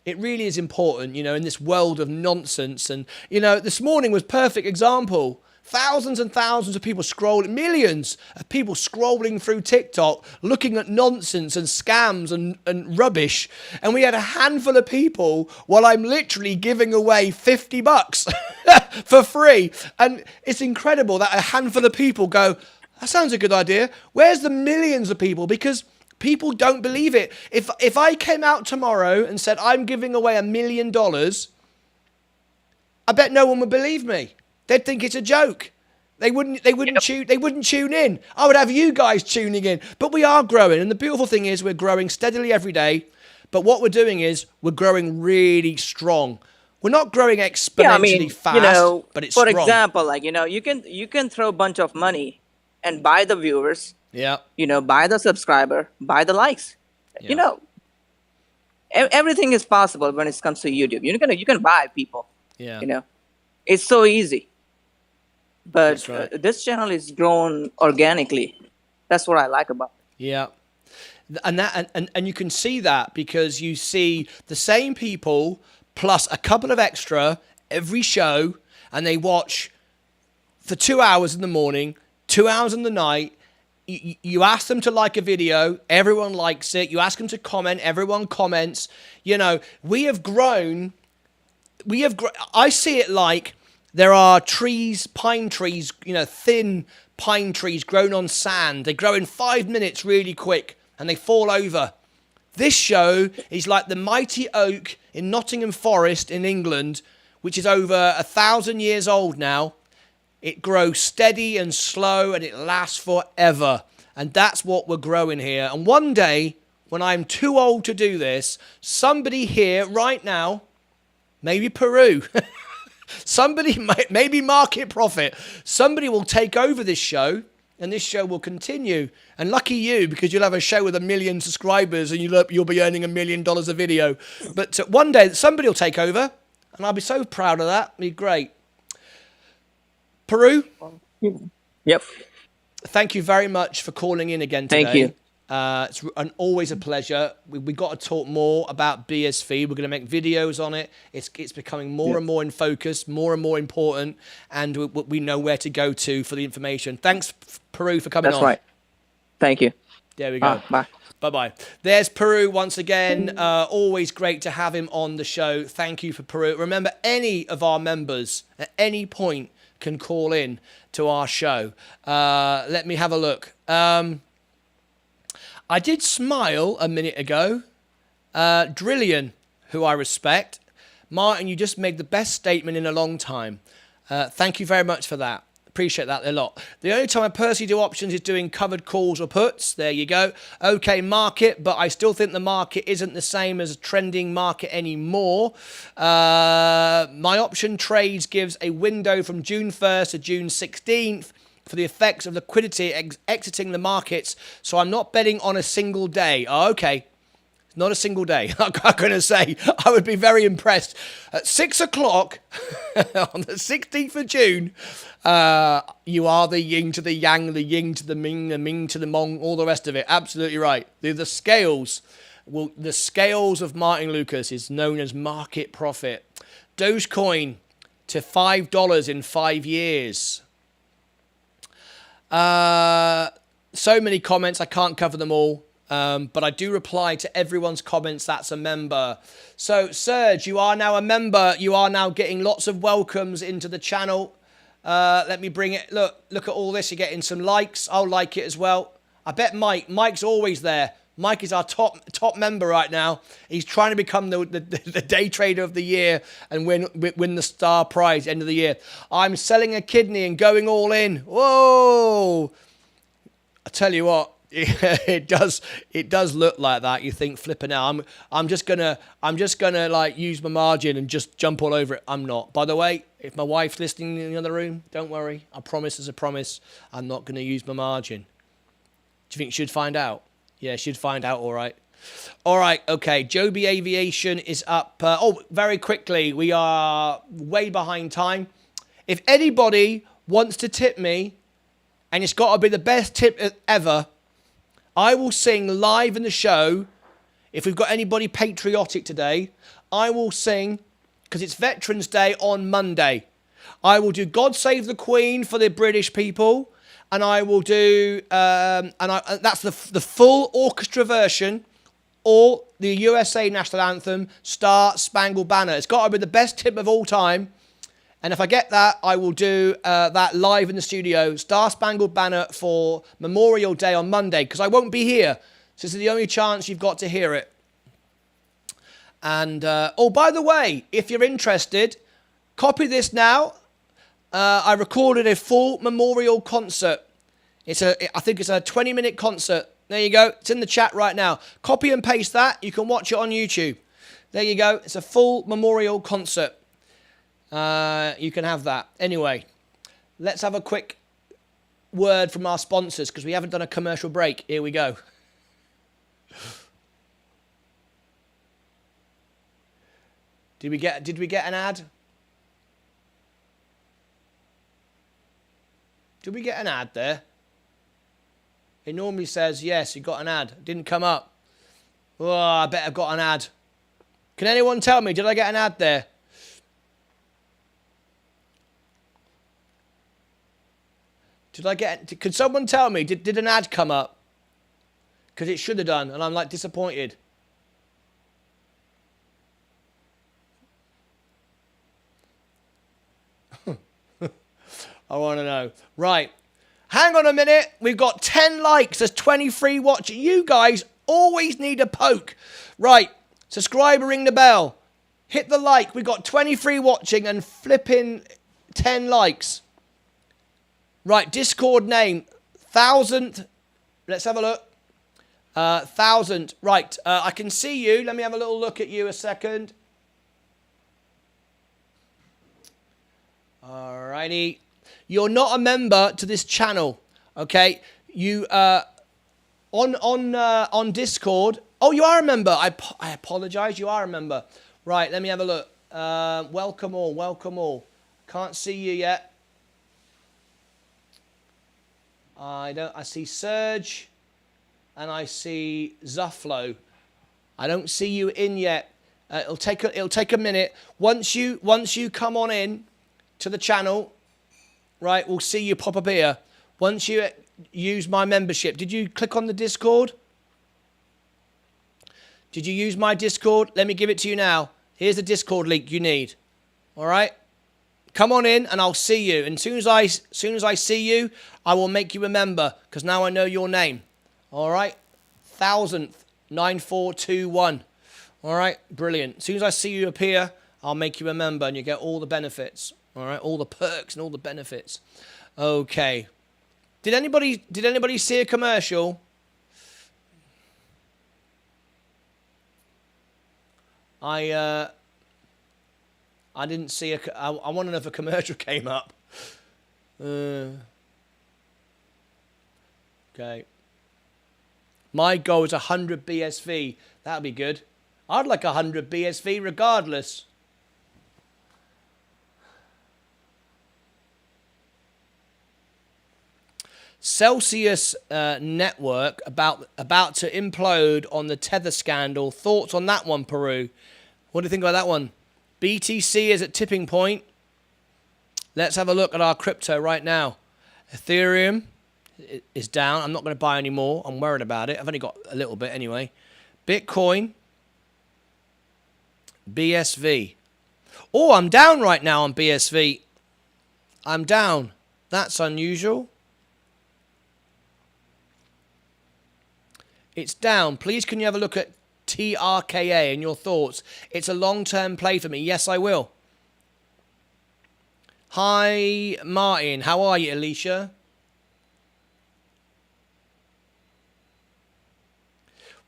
it really is important, in this world of nonsense. And this morning was perfect example. Thousands and thousands of people scrolling, millions of people scrolling through TikTok, looking at nonsense and scams and rubbish. And we had a handful of people while I'm literally giving away $50 for free. And it's incredible that a handful of people go, that sounds a good idea. Where's the millions of people? Because people don't believe it. If I came out tomorrow and said, I'm giving away $1 million, I bet no one would believe me. They'd think it's a joke. They wouldn't tune in. I would have you guys tuning in. But we are growing, and the beautiful thing is we're growing steadily every day. But what we're doing is we're growing really strong. We're not growing exponentially fast, but it's for strong. For example, like you can throw a bunch of money and buy the viewers. Yeah. Buy the subscriber, buy the likes. Yeah. Everything is possible when it comes to YouTube. You can buy people. Yeah. It's so easy. But right. This channel is grown organically. That's what I like about it. Yeah. And you can see that because you see the same people plus a couple of extra every show, and they watch for 2 hours in the morning, 2 hours in the night. You ask them to like a video, everyone likes it. You ask them to comment, everyone comments. We have grown. I see it like there are trees, pine trees, thin pine trees grown on sand. They grow in 5 minutes really quick and they fall over. This show is like the mighty oak in Nottingham Forest in England, which is over 1,000 years old now. It grows steady and slow and it lasts forever. And that's what we're growing here. And one day, when I'm too old to do this, somebody here right now, maybe Peru, somebody, maybe Market Profit, somebody will take over this show and this show will continue. And lucky you, because you'll have a show with 1 million subscribers and you'll be earning $1 million a video. But one day somebody will take over and I'll be so proud of that. It'll be great. Peru? Yep. Thank you very much for calling in again today. Thank you. It's always a pleasure. We've got to talk more about BSV. We're going to make videos on it. It's becoming more and more in focus, more and more important, and we know where to go to for the information. Thanks, Peru, for coming on. That's right. Thank you. There we go. Bye. Bye-bye. There's Peru once again. Always great to have him on the show. Thank you for Peru. Remember, any of our members at any point can call in to our show. Let me have a look. I did smile a minute ago. Drillian, who I respect. Martyn, you just made the best statement in a long time. Thank you very much for that. Appreciate that a lot. The only time I personally do options is doing covered calls or puts. There you go. Okay, market, but I still think the market isn't the same as a trending market anymore. My option trades gives a window from June 1st to June 16th for the effects of liquidity exiting the markets. So I'm not betting on a single day. Oh, okay. Not a single day. I'm going to say, I would be very impressed. At 6 o'clock on the 16th of June, you are the yin to the yang, the yin to the ming to the mong, all the rest of it. Absolutely right. The scales of Martyn Lucas is known as market profit. Dogecoin to $5 in 5 years. So many comments, I can't cover them all. But I do reply to everyone's comments that's a member. So, Serge, you are now a member. You are now getting lots of welcomes into the channel. Let me bring it. Look at all this. You're getting some likes. I'll like it as well. I bet Mike's always there. Mike is our top member right now. He's trying to become the day trader of the year and win the star prize end of the year. I'm selling a kidney and going all in. Whoa! I tell you what. It does look like that. You think, flipping out. I'm just gonna like use my margin and just jump all over it. I'm not. By the way, if my wife's listening in the other room, don't worry. I promise as a promise, I'm not gonna use my margin. Do you think she'd find out? Yeah, she'd find out all right. All right, okay. Joby Aviation is up. Very quickly. We are way behind time. If anybody wants to tip me, and it's got to be the best tip ever, I will sing live in the show. If we've got anybody patriotic today, I will sing, because it's Veterans Day on Monday. I will do God Save the Queen for the British people, and I will do, that's the full orchestra version, or the USA National Anthem, Star Spangled Banner. It's got to be the best tip of all time. And if I get that, I will do that live in the studio, Star Spangled Banner for Memorial Day on Monday, because I won't be here. So this is the only chance you've got to hear it. And, by the way, if you're interested, copy this now. I recorded a full memorial concert. I think it's a 20-minute concert. There you go. It's in the chat right now. Copy and paste that. You can watch it on YouTube. There you go. It's a full memorial concert. You can have that. Anyway, let's have a quick word from our sponsors, because we haven't done a commercial break. Here we go. Did we get an ad? Did we get an ad there? It normally says, yes, you got an ad. It didn't come up. Oh, I bet I've got an ad. Can anyone tell me, did I get an ad there? Could someone tell me, did an ad come up? Because it should have done, and I'm like disappointed. I want to know. Right. Hang on a minute. We've got 10 likes. There's 23 watching. You guys always need a poke. Right. Subscribe and ring the bell. Hit the like. We've got 23 watching and flipping 10 likes. Right. Discord name. 1,000. Let's have a look. 1,000. Right. I can see you. Let me have a little look at you a second. Alrighty. You're not a member to this channel, okay? You on Discord. Oh, you are a member. I apologize. You are a member. Right. Let me have a look. Welcome all. Welcome all. Can't see you yet. I see Serge, and I see Zufflo. I don't see you in yet. It'll take a minute. Once you come on in to the channel. Right, we'll see you pop up here. Once you use my membership. Did you click on the Discord? Did you use my Discord? Let me give it to you now. Here's the Discord link you need. All right? Come on in and I'll see you. And as soon as I see you, I will make you a member, because now I know your name. All right? 1,000th, 9421. All right? Brilliant. As soon as I see you appear, I'll make you a member and you get all the benefits. All right, all the perks and all the benefits. Okay. Did anybody see a commercial? I didn't see I want to know if a commercial came up. Okay. My goal is 100 BSV. That'd be good. I'd like 100 BSV regardless. Celsius network about to implode on the Tether scandal. Thoughts on that one, Peru? What do you think about that one? BTC is at tipping point. Let's have a look at our crypto right now. Ethereum is down. I'm not going to buy any more. I'm worried about it. I've only got a little bit anyway. Bitcoin. BSV. Oh, I'm down right now on BSV. I'm down. That's unusual. It's down. Please, can you have a look at TRKA and your thoughts? It's a long-term play for me. Yes, I will. Hi, Martin. How are you, Alicia?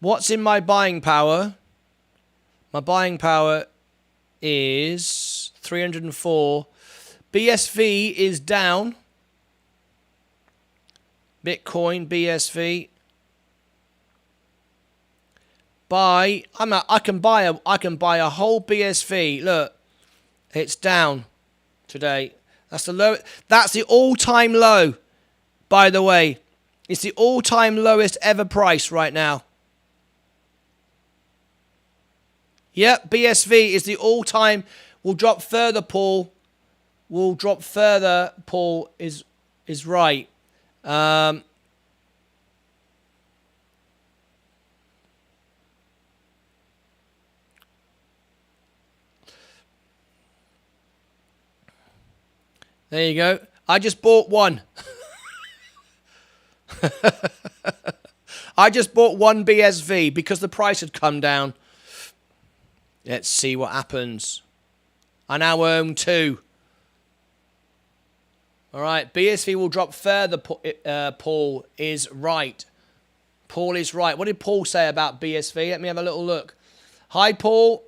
What's in my buying power? My buying power is 304. BSV is down. Bitcoin, BSV. buy. I can buy a whole BSV. Look, it's down today. That's the low. That's the all-time low. By the way, it's the all-time lowest ever price right now. Yep, BSV is the all-time. Will drop further, Paul. Will drop further, Paul is right. There you go. I just bought one. I just bought one BSV because the price had come down. Let's see what happens. I now own 2. All right, BSV will drop further. Paul is right. Paul is right. What did Paul say about BSV? Let me have a little look. Hi, Paul.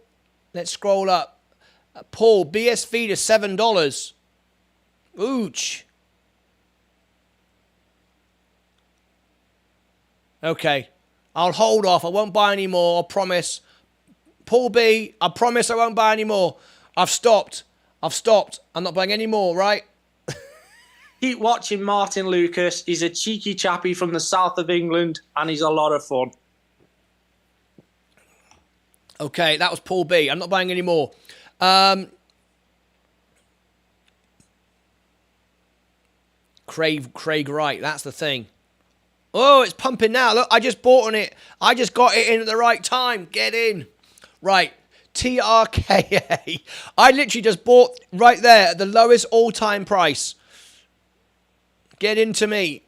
Let's scroll up. Paul, BSV to $7. Ooch. Okay. I'll hold off. I won't buy any more. I promise. Paul B, I promise I won't buy any more. I've stopped. I'm not buying any more, right? Keep watching Martyn Lucas. He's a cheeky chappy from the south of England, and he's a lot of fun. Okay, that was Paul B. I'm not buying any more. Craig Wright, that's the thing. Oh, it's pumping now. Look, I just bought on it. I just got it in at the right time. Get in. Right. TRKA. I literally just bought right there at the lowest all-time price. Get into me.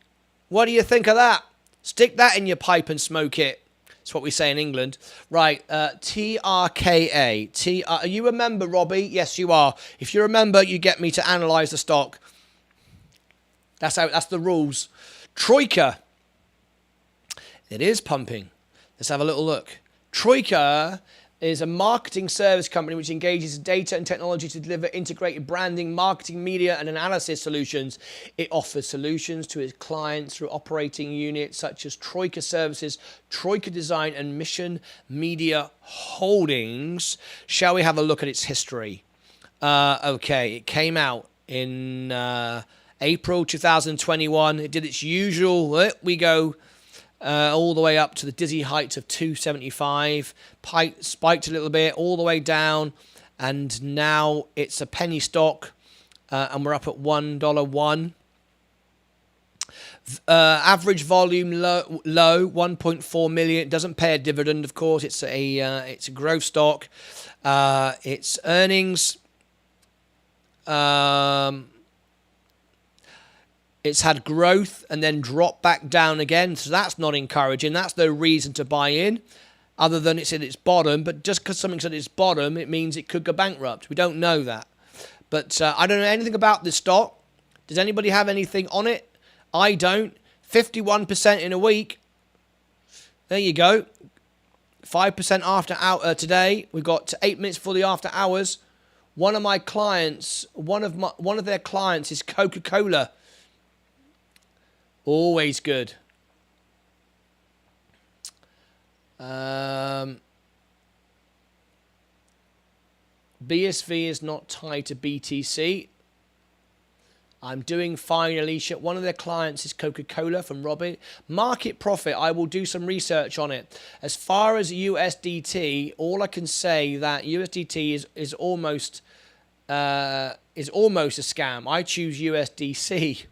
What do you think of that? Stick that in your pipe and smoke it. That's what we say in England. Right. TRKA. Are you a member, Robbie? Yes, you are. If you're a member, you get me to analyse the stock. That's the rules. Troika. It is pumping. Let's have a little look. Troika is a marketing service company which engages data and technology to deliver integrated branding, marketing, media, and analysis solutions. It offers solutions to its clients through operating units such as Troika Services, Troika Design, and Mission Media Holdings. Shall we have a look at its history? Okay, it came out in April 2021. It did its usual. We go all the way up to the dizzy heights of 275, spiked a little bit, all the way down, and now it's a penny stock, and we're up at $1.01. Average volume low 1.4 million. It doesn't pay a dividend, of course. It's a growth stock. Its earnings. It's had growth and then dropped back down again, so that's not encouraging. That's no reason to buy in, other than it's at its bottom. But just because something's at its bottom, it means it could go bankrupt. We don't know that. But I don't know anything about this stock. Does anybody have anything on it? I don't. 51% in a week. There you go. 5% after hour today. We've got 8 minutes for the after hours. One of my clients, one of their clients is Coca-Cola. Always good. BSV is not tied to BTC. I'm doing fine, Alicia. One of their clients is Coca-Cola from Robin. Market profit, I will do some research on it. As far as USDT, all I can say that USDT is almost a scam. I choose USDC.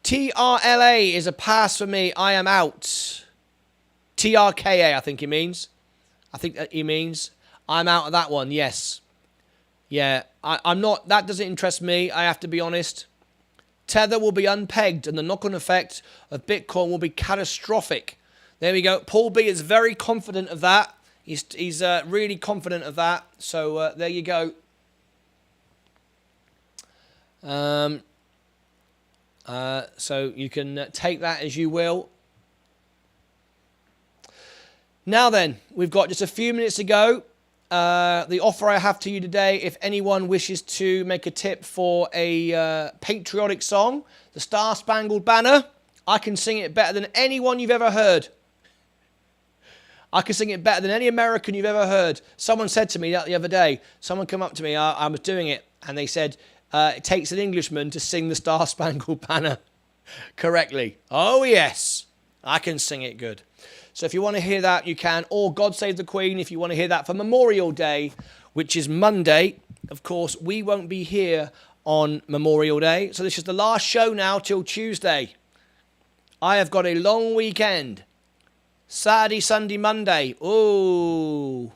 TRLA is a pass for me. I am out. TRKA, I think he means. I think that he means. I'm out of that one, yes. Yeah, I'm not. That doesn't interest me, I have to be honest. Tether will be unpegged and the knock-on effect of Bitcoin will be catastrophic. There we go. Paul B is very confident of that. He's really confident of that. So there you go. So you can take that as you will. Now then, we've got just a few minutes to go. The offer I have to you today, if anyone wishes to make a tip for a patriotic song, the Star Spangled Banner, I can sing it better than anyone you've ever heard. I can sing it better than any American you've ever heard. Someone said to me that the other day. Someone came up to me. I was doing it, and they said, it takes an Englishman to sing the Star Spangled Banner correctly. Oh, yes. I can sing it good. So if you want to hear that, you can. Or God Save the Queen, if you want to hear that for Memorial Day, which is Monday. Of course, we won't be here on Memorial Day. So this is the last show now till Tuesday. I have got a long weekend. Saturday, Sunday, Monday. Ooh.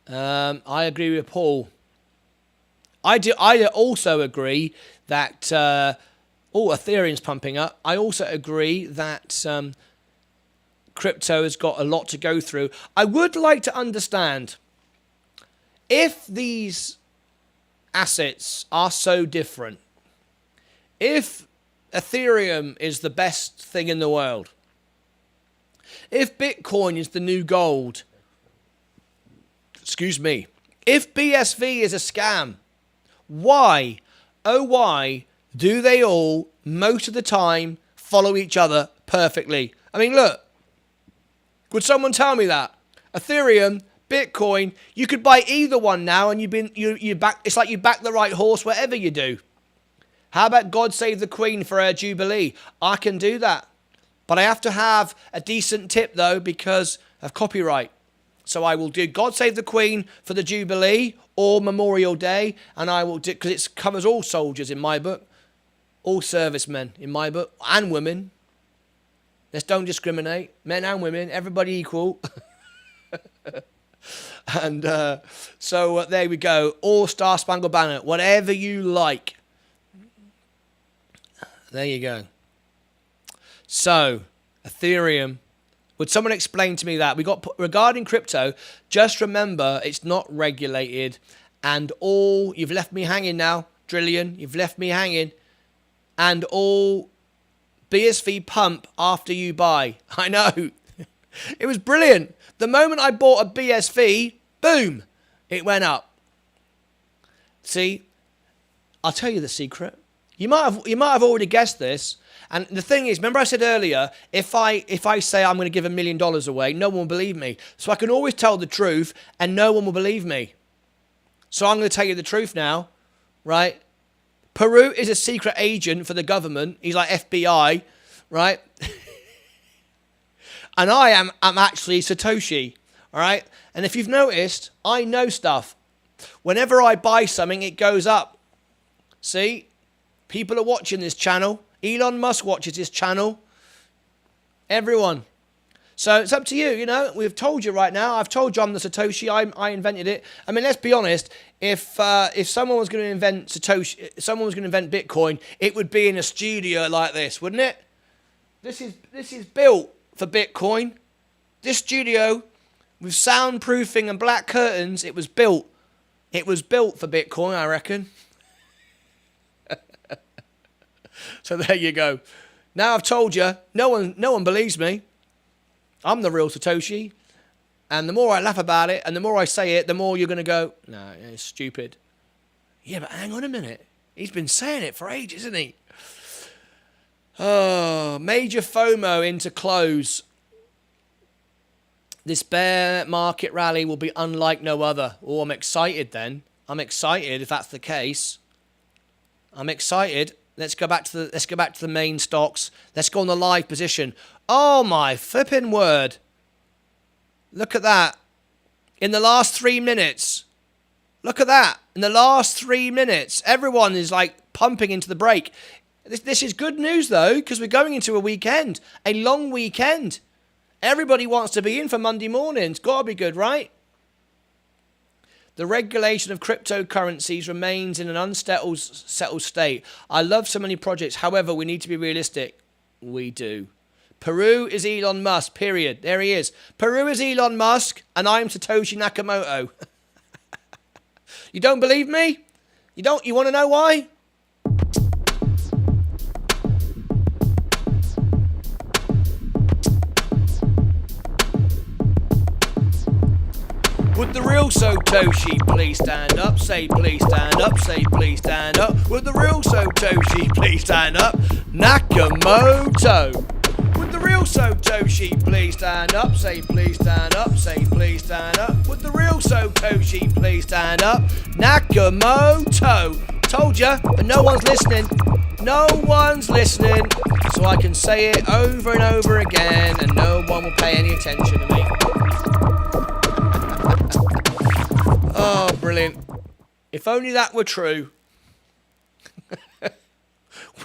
I agree with Paul. I also agree that Ethereum's pumping up. I also agree that crypto has got a lot to go through. I would like to understand if these assets are so different. If Ethereum is the best thing in the world, if Bitcoin is the new gold, excuse me, if BSV is a scam, why, oh why, do they all, most of the time, follow each other perfectly? I mean, look, would someone tell me that? Ethereum, Bitcoin, you could buy either one now and you back, it's like you back the right horse whatever you do. How about God Save the Queen for her Jubilee? I can do that. But I have to have a decent tip, though, because of copyright. So I will do God Save the Queen for the Jubilee or Memorial Day. And I will do, because it covers all soldiers in my book. All servicemen in my book. And women. Let's don't discriminate. Men and women. Everybody equal. And so there we go. All Star Spangled Banner. Whatever you like. There you go. So, Ethereum. Would someone explain to me that? We got regarding crypto, just remember it's not regulated and all, you've left me hanging now, Drillion, you've left me hanging, and all BSV pump after you buy. I know. It was brilliant. The moment I bought a BSV, boom, it went up. See, I'll tell you the secret. You might have already guessed this. And the thing is, remember I said earlier, if I say I'm going to give $1 million away, no one will believe me. So I can always tell the truth and no one will believe me. So I'm going to tell you the truth now, right? Peru is a secret agent for the government. He's like FBI, right? And I'm actually Satoshi, all right? And if you've noticed, I know stuff. Whenever I buy something, it goes up. See? People are watching this channel. Elon Musk watches this channel. Everyone. So it's up to you, you know. We've told you right now. I've told you I'm the Satoshi. I invented it. I mean, let's be honest. If someone was going to invent Satoshi, someone was going to invent Bitcoin, it would be in a studio like this, wouldn't it? This is built for Bitcoin. This studio with soundproofing and black curtains, it was built. It was built for Bitcoin, I reckon. So there you go. Now I've told you, no one believes me. I'm the real Satoshi. And the more I laugh about it and the more I say it, the more you're going to go, no, it's stupid. Yeah, but hang on a minute. He's been saying it for ages, hasn't he? Oh, major FOMO into close. This bear market rally will be unlike no other. Oh, I'm excited then. I'm excited if that's the case. I'm excited. Let's go back to the main stocks. Let's go on the live position. Oh my flipping word. Look at that. In the last 3 minutes. Look at that. In the last 3 minutes. Everyone is like pumping into the break. This is good news though, because we're going into a weekend. A long weekend. Everybody wants to be in for Monday morning. It's got to be good, right? The regulation of cryptocurrencies remains in an unsettled state. I love so many projects. However, we need to be realistic. We do. Peru is Elon Musk, period. There he is. Peru is Elon Musk, and I'm Satoshi Nakamoto. You don't believe me? You don't? You want to know why? Would the real Satoshi please stand up? Say please stand up. Say please stand up. Would the real Satoshi please stand up? Nakamoto. Would Would the real Satoshi please stand up? Say please stand up. Say please stand up. Would the real Satoshi please stand up? Nakamoto. Told ya, but no one's listening. No one's listening. So I can say it over and over again and no one will pay any attention to me. Oh, brilliant. If only that were true.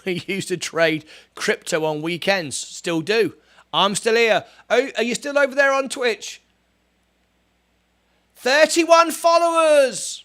We used to trade crypto on weekends. Still do. I'm still here. Oh, are you still over there on Twitch? 31 followers.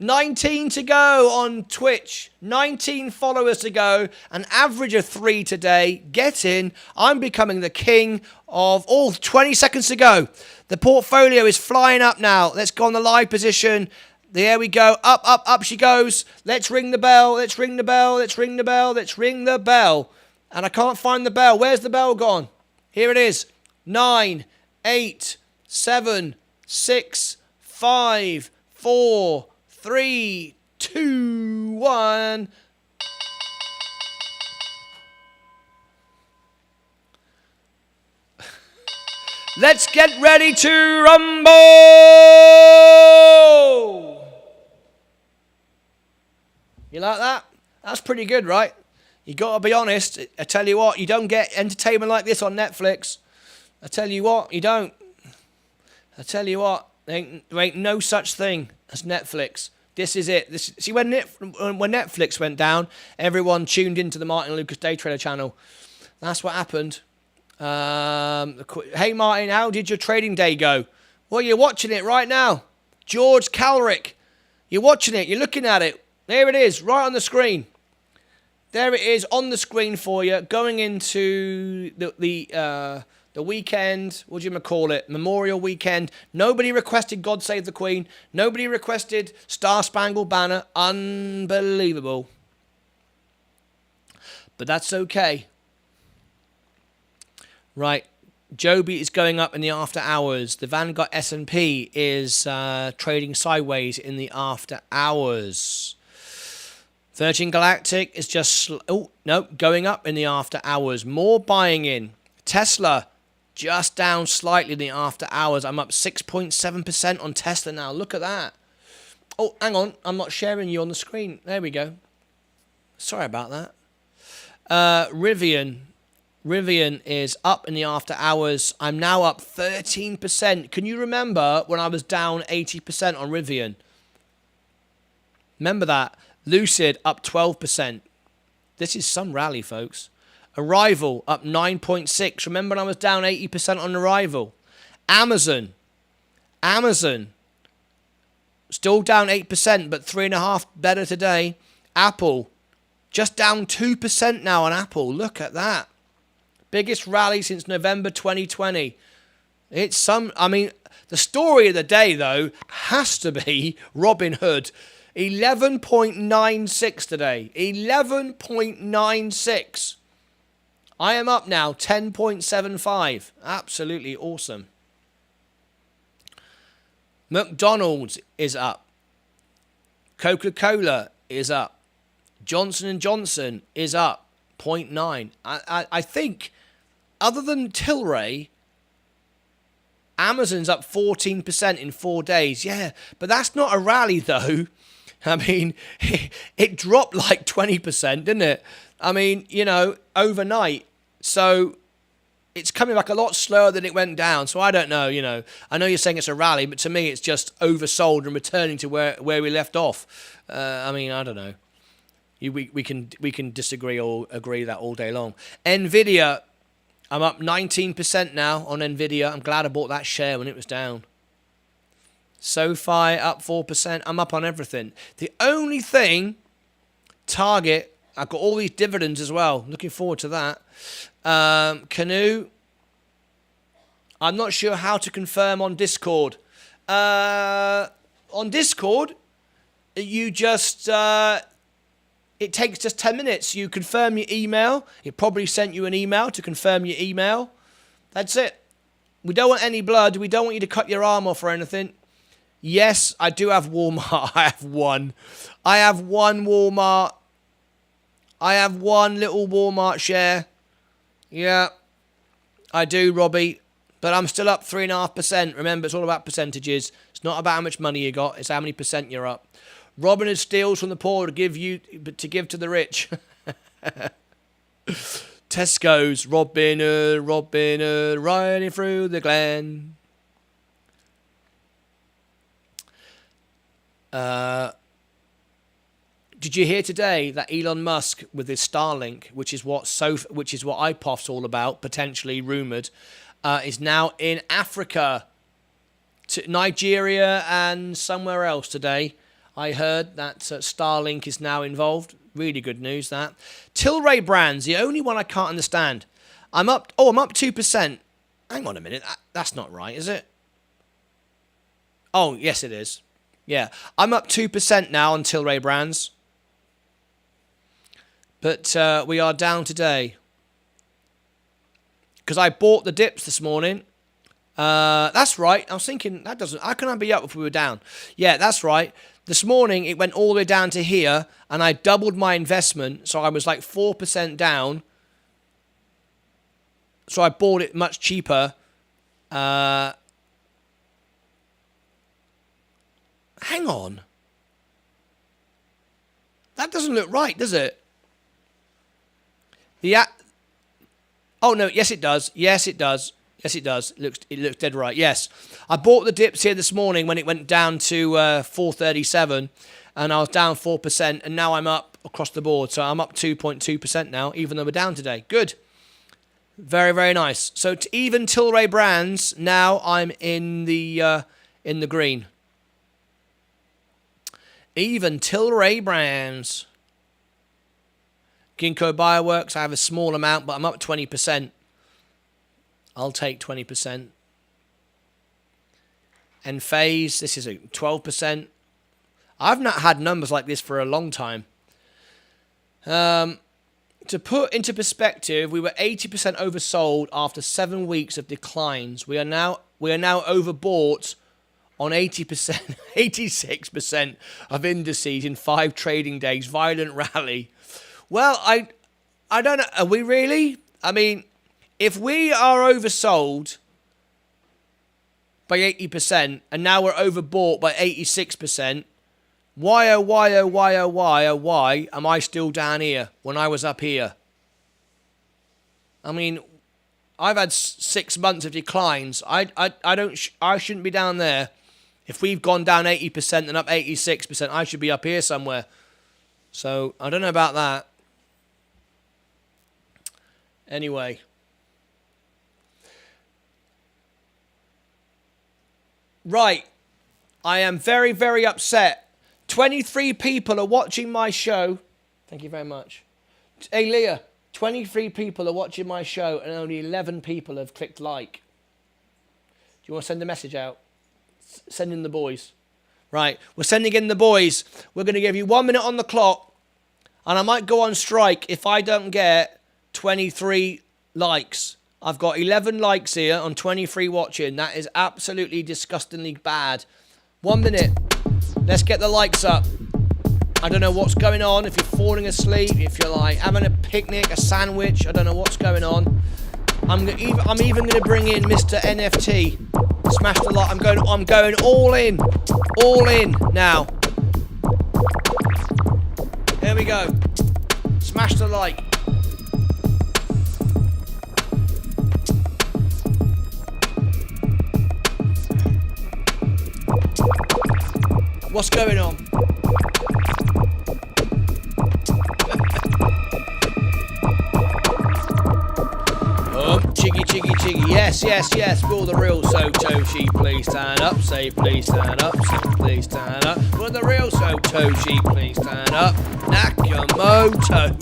19 to go on Twitch. 19 followers to go. An average of 3 today. Get in. I'm becoming the king of all. 20 seconds to go. The portfolio is flying up now. Let's go on the live position. There we go. Up, up, up she goes. Let's ring the bell. Let's ring the bell. Let's ring the bell. Let's ring the bell. And I can't find the bell. Where's the bell gone? Here it is. 9, 8, 7, 6, 5, 4, 3, 2, 1. Let's get ready to rumble! You like that? That's pretty good, right? You got to be honest. I tell you what, you don't get entertainment like this on Netflix. I tell you what, you don't. I tell you what, there ain't no such thing as Netflix. This is it. See, when Netflix went down, everyone tuned into the Martyn Lucas Day Trader channel. That's what happened. Hey, Martin, how did your trading day go? Well, you're watching it right now. George Calrick. You're watching it. You're looking at it. There it is, right on the screen. There it is on the screen for you, going into the weekend. What do you call it? Memorial weekend. Nobody requested God Save the Queen. Nobody requested Star Spangled Banner. Unbelievable. But that's okay. Right. Joby is going up in the after hours. The Vanguard S&P is trading sideways in the after hours. Virgin Galactic is just, going up in the after hours. More buying in. Tesla, just down slightly in the after hours. I'm up 6.7% on Tesla now. Look at that. Oh, hang on. I'm not sharing you on the screen. There we go. Sorry about that. Rivian is up in the after hours. I'm now up 13%. Can you remember when I was down 80% on Rivian? Remember that? Lucid up 12%. This is some rally, folks. Arrival up 9.6. Remember when I was down 80% on Arrival? Amazon still down 8%, but 3.5% better today. Apple just down 2% now on Apple. Look at that. Biggest rally since November 2020. The story of the day, though, has to be Robinhood. 11.96 today. 11.96. I am up now 10.75. Absolutely awesome. McDonald's is up. Coca-Cola is up. Johnson & Johnson is up 0.9. I think, other than Tilray, Amazon's up 14% in 4 days. Yeah, but that's not a rally, though. I mean, it dropped like 20%, didn't it? I mean, overnight. So it's coming back a lot slower than it went down. So I don't know, I know you're saying it's a rally, but to me it's just oversold and returning to where we left off. I don't know. We can disagree or agree that all day long. Nvidia, I'm up 19% now on Nvidia. I'm glad I bought that share when it was down. SoFi up 4%. I'm up on everything. The only thing, Target, I've got all these dividends as well. Looking forward to that. Canoe, I'm not sure how to confirm on Discord. On Discord, you just, it takes just 10 minutes. You confirm your email. It probably sent you an email to confirm your email. That's it. We don't want any blood. We don't want you to cut your arm off or anything. Yes, I do have Walmart. I have one Walmart. I have one little Walmart share. Yeah, I do, Robbie. But I'm still up 3.5%. Remember, it's all about percentages. It's not about how much money you got. It's how many percent you're up. Robinhood steals from the poor to give to the rich. Tesco's Robinhood, riding through the glen. Did you hear today that Elon Musk with his Starlink, which is what IPOF's all about, potentially rumored, is now in Africa, to Nigeria and somewhere else today. I heard that Starlink is now involved. Really good news, that. Tilray Brands, the only one I can't understand. I'm up 2%. Hang on a minute. That's not right, is it? Oh, yes, it is. Yeah. I'm up 2% now on Tilray Brands. But we are down today. Because I bought the dips this morning. That's right. I was thinking, how can I be up if we were down? Yeah, that's right. This morning, it went all the way down to here, and I doubled my investment, so I was like 4% down. So I bought it much cheaper. Hang on. That doesn't look right, does it? Oh, no, yes, it does. Yes, it does. Yes, it does. It looks dead right. Yes. I bought the dips here this morning when it went down to 437, and I was down 4%, and now I'm up across the board. So I'm up 2.2% now, even though we're down today. Good. Very, very nice. So even Tilray Brands, now I'm in the green. Even Tilray Brands. Ginkgo Bioworks, I have a small amount, but I'm up 20%. I'll take 20%. And Phase, this is a 12%. I've not had numbers like this for a long time. To put into perspective, we were 80% oversold after 7 weeks of declines. We are now overbought on 80%, 86% of indices in 5 trading days. Violent rally. Well, I don't know. Are we really? I mean, if we are oversold by 80% and now we're overbought by 86%, why am I still down here when I was up here? I mean, I've had 6 months of declines. I shouldn't be down there. If we've gone down 80% and up 86%, I should be up here somewhere. So I don't know about that. Anyway. Right. I am very, very upset. 23 people are watching my show. Thank you very much. Hey, Leah. 23 people are watching my show and only 11 people have clicked like. Do you want to send a message out? Send in the boys. Right. We're sending in the boys. We're going to give you 1 minute on the clock. And I might go on strike if I don't get 23 likes. I've got 11 likes here on 23 watching. That is absolutely disgustingly bad. 1 minute. Let's get the likes up. I don't know what's going on. If you're falling asleep, if you're like having a picnic, a sandwich, I don't know what's going on. I'm even going to bring in Mr. NFT. Smash the like. I'm going all in. All in now. Here we go. Smash the like. What's going on? Oh, chiggy, chiggy, chiggy. Yes, yes, yes. Will the real Satoshi please stand up? Say please stand up. Say please stand up. Will the real Satoshi please stand up? Nakamoto.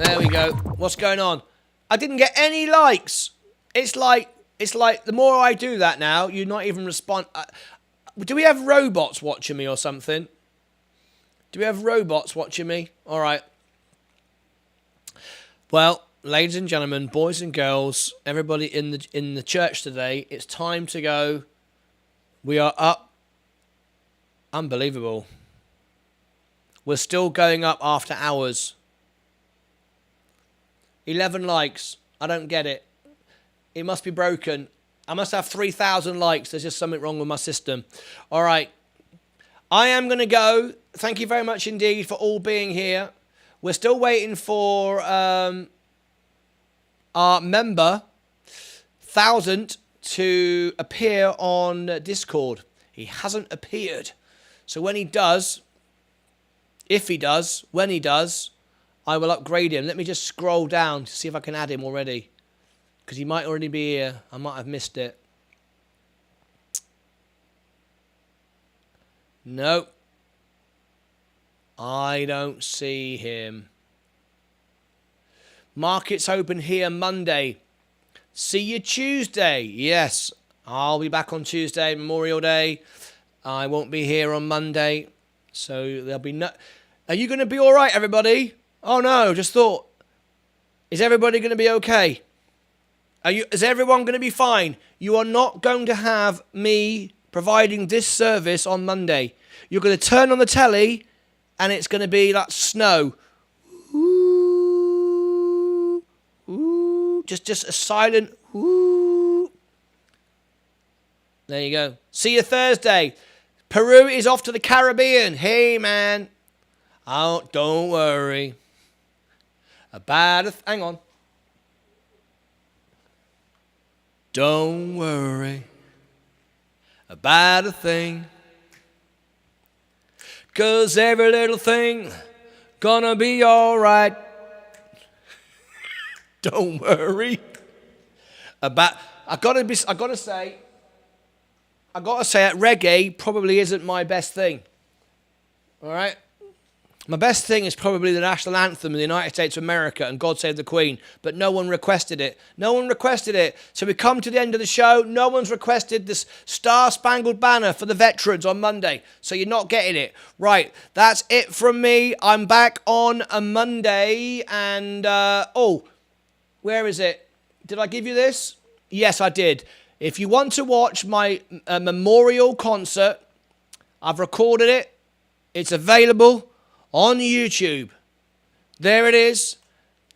There we go. What's going on? I didn't get any likes. It's like the more I do that now, you're not even respond. Do we have robots watching me or something? Do we have robots watching me? All right. Well, ladies and gentlemen, boys and girls, everybody in the church today, it's time to go. We are up. Unbelievable. We're still going up after hours. 11 likes. I don't get it. It must be broken. I must have 3,000 likes. There's just something wrong with my system. All right. I am going to go. Thank you very much indeed for all being here. We're still waiting for our member, 1,000, to appear on Discord. He hasn't appeared. So when he does, if he does, when he does, I will upgrade him. Let me just scroll down to see if I can add him already. Because he might already be here. I might have missed it. No. I don't see him. Markets open here Monday. See you Tuesday. Yes, I'll be back on Tuesday, Memorial Day. I won't be here on Monday. So there'll be no... Are you going to be all right, everybody? Oh, no, just thought. Is everybody going to be okay? Is everyone going to be fine? You are not going to have me providing this service on Monday. You're going to turn on the telly and it's going to be like snow. Ooh, ooh, just a silent ooh. There you go. See you Thursday. Peru is off to the Caribbean. Hey, man. Oh, don't worry. Hang on. Don't worry about a thing, 'cause every little thing gonna be alright. Don't worry about... I gotta say that reggae probably isn't my best thing. Alright? My best thing is probably the national anthem of the United States of America and God Save the Queen, but no one requested it. No one requested it. So we come to the end of the show. No one's requested this Star-Spangled Banner for the veterans on Monday, so you're not getting it. Right, that's it from me. I'm back on a Monday, and, where is it? Did I give you this? Yes, I did. If you want to watch my memorial concert, I've recorded it. It's available on YouTube. There it is.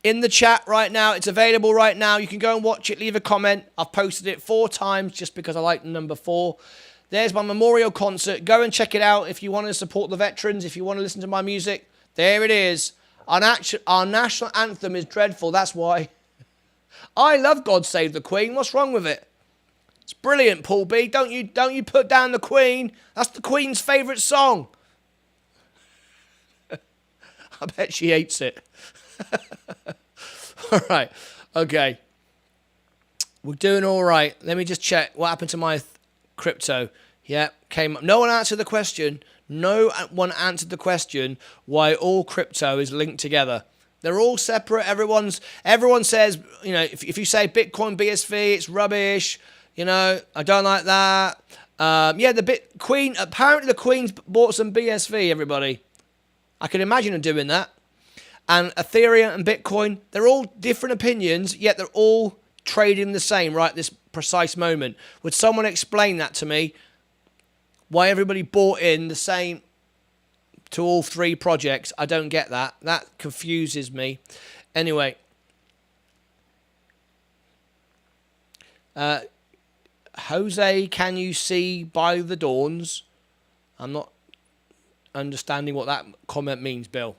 In the chat right now. It's available right now. You can go and watch it. Leave a comment. I've posted it 4 times just because I like number 4. There's my memorial concert. Go and check it out if you want to support the veterans, if you want to listen to my music. There it is. Our national anthem is dreadful. That's why. I love God Save the Queen. What's wrong with it? It's brilliant, Paul B. Don't you put down the Queen. That's the Queen's favourite song. I bet she hates it. All right. Okay. We're doing all right. Let me just check what happened to my crypto. Yeah, came up. No one answered the question. No one answered the question why all crypto is linked together. They're all separate. Everyone says, you know, if you say Bitcoin BSV, it's rubbish. You know, I don't like that. Yeah, Queen. Apparently, the Queen's bought some BSV. Everybody. I can imagine them doing that. And Ethereum and Bitcoin, they're all different opinions, yet they're all trading the same right at this precise moment. Would someone explain that to me? Why everybody bought in the same to all 3 projects? I don't get that. That confuses me. Anyway. Jose, can you see by the dawns? I'm not understanding what that comment means, Bill.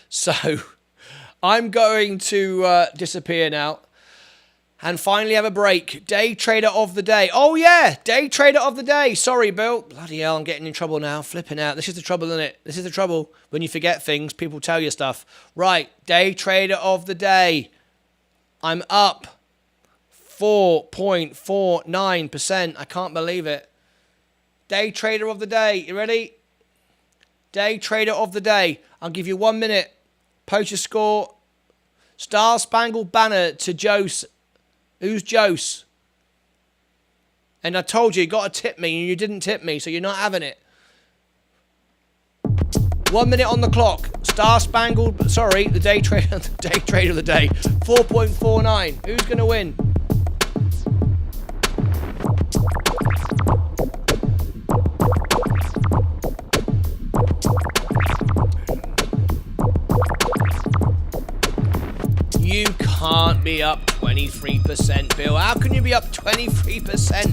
So, I'm going to disappear now and finally have a break. Day trader of the day. Oh, yeah, day trader of the day. Sorry, Bill. Bloody hell, I'm getting in trouble now. Flipping out. This is the trouble, isn't it? This is the trouble. When you forget things, people tell you stuff. Right, day trader of the day. I'm up 4.49%. I can't believe it. Day trader of the day. You ready? Day trader of the day. I'll give you 1 minute. Post your score. Star-Spangled Banner to Jose. Who's Jose? And I told you, you got to tip me, and you didn't tip me, so you're not having it. 1 minute on the clock. Star-Spangled... Sorry, the day trader of the day. 4.49. Who's going to win? be up 23%, Bill? How can you be up 23%?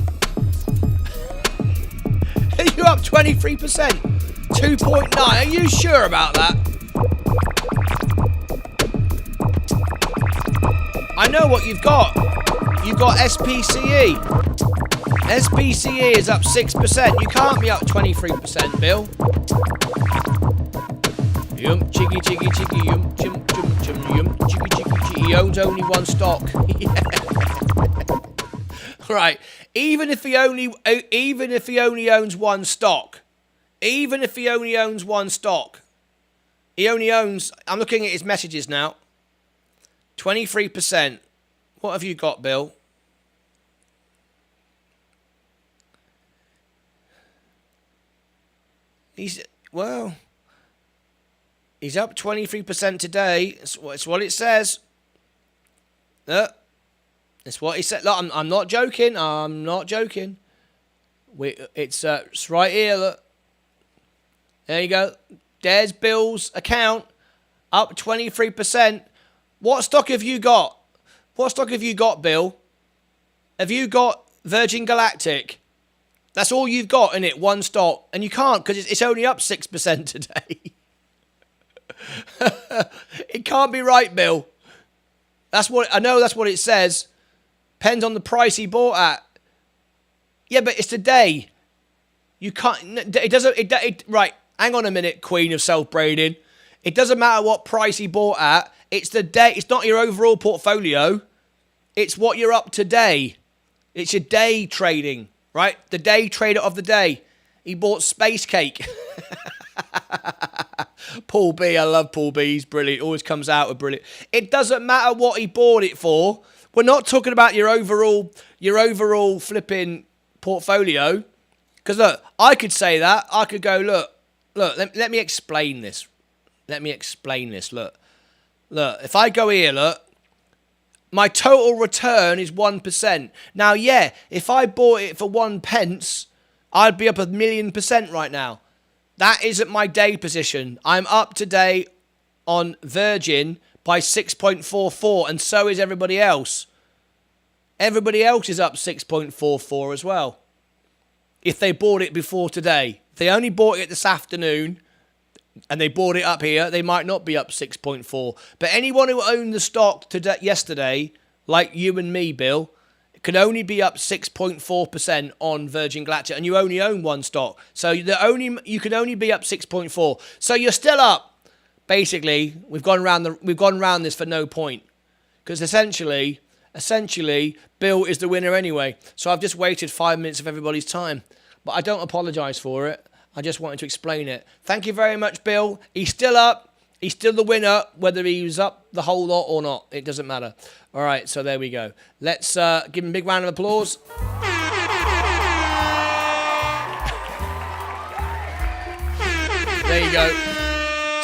Are you up 23%? 2.9. Are you sure about that? I know what you've got. You've got SPCE. SPCE is up 6%. You can't be up 23%, Bill. Yum, chiggy, chiggy, chiggy, yum, chum, chum, chum, yum, chiggy, chiggy, chiggy. He owns only one stock. Right. Even if he only owns one stock, he only owns, I'm looking at his messages now, 23%. What have you got, Bill? He's up 23% today. It's what it says. It's what he said. Look, I'm not joking. It's right here. Look. There you go. There's Bill's account. Up 23%. What stock have you got? Bill? Have you got Virgin Galactic? That's all you've got in it, one stock. And you can't because it's only up 6% today. It can't be right, Bill. That's what it says. Depends on the price he bought at. Yeah, but it's today. You can't. It doesn't. Right. Hang on a minute, Queen of Self-Braiding. It doesn't matter what price he bought at. It's the day. It's not your overall portfolio. It's what you're up today. It's your day trading, right? The day trader of the day. He bought Space Cake. Paul B. I love Paul B. He's brilliant. Always comes out with brilliant. It doesn't matter what he bought it for. We're not talking about your overall flipping portfolio. Because look, I could say that. I could go, look, let me explain this. Look, if I go here, look, my total return is 1%. Now, yeah, if I bought it for 1 pence, I'd be up 1,000,000% right now. That isn't my day position. I'm up today on Virgin by 6.44, and so is everybody else. Everybody else is up 6.44 as well. If they bought it before today. If they only bought it this afternoon and they bought it up here, they might not be up 6.4. But anyone who owned the stock yesterday, like you and me, Bill, can only be up 6.4% on Virgin Galactic, and you only own one stock. So you can only be up 6.4. So you're still up. Basically, we've gone around this for no point. Because essentially, Bill is the winner anyway. So I've just wasted 5 minutes of everybody's time. But I don't apologise for it. I just wanted to explain it. Thank you very much, Bill. He's still up. He's still the winner, whether he was up the whole lot or not. It doesn't matter. All right, so there we go. Let's give him a big round of applause. There you go.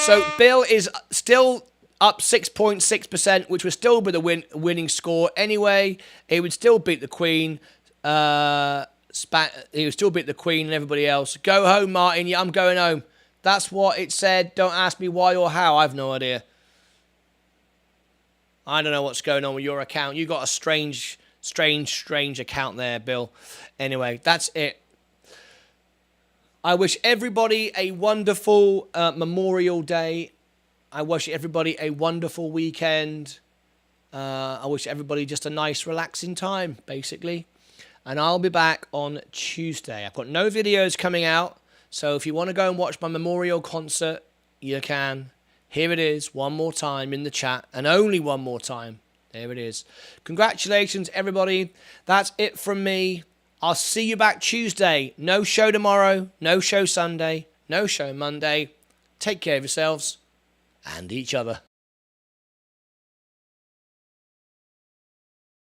So Bill is still up 6.6%, which would still be the winning score anyway. He would still beat the Queen. He would still beat the Queen and everybody else. Go home, Martin. Yeah, I'm going home. That's what it said. Don't ask me why or how. I have no idea. I don't know what's going on with your account. You got a strange account there, Bill. Anyway, that's it. I wish everybody a wonderful Memorial Day. I wish everybody a wonderful weekend. I wish everybody just a nice, relaxing time, basically. And I'll be back on Tuesday. I've got no videos coming out. So if you want to go and watch my memorial concert, you can. Here it is, one more time in the chat. And only one more time. There it is. Congratulations, everybody. That's it from me. I'll see you back Tuesday. No show tomorrow. No show Sunday. No show Monday. Take care of yourselves and each other.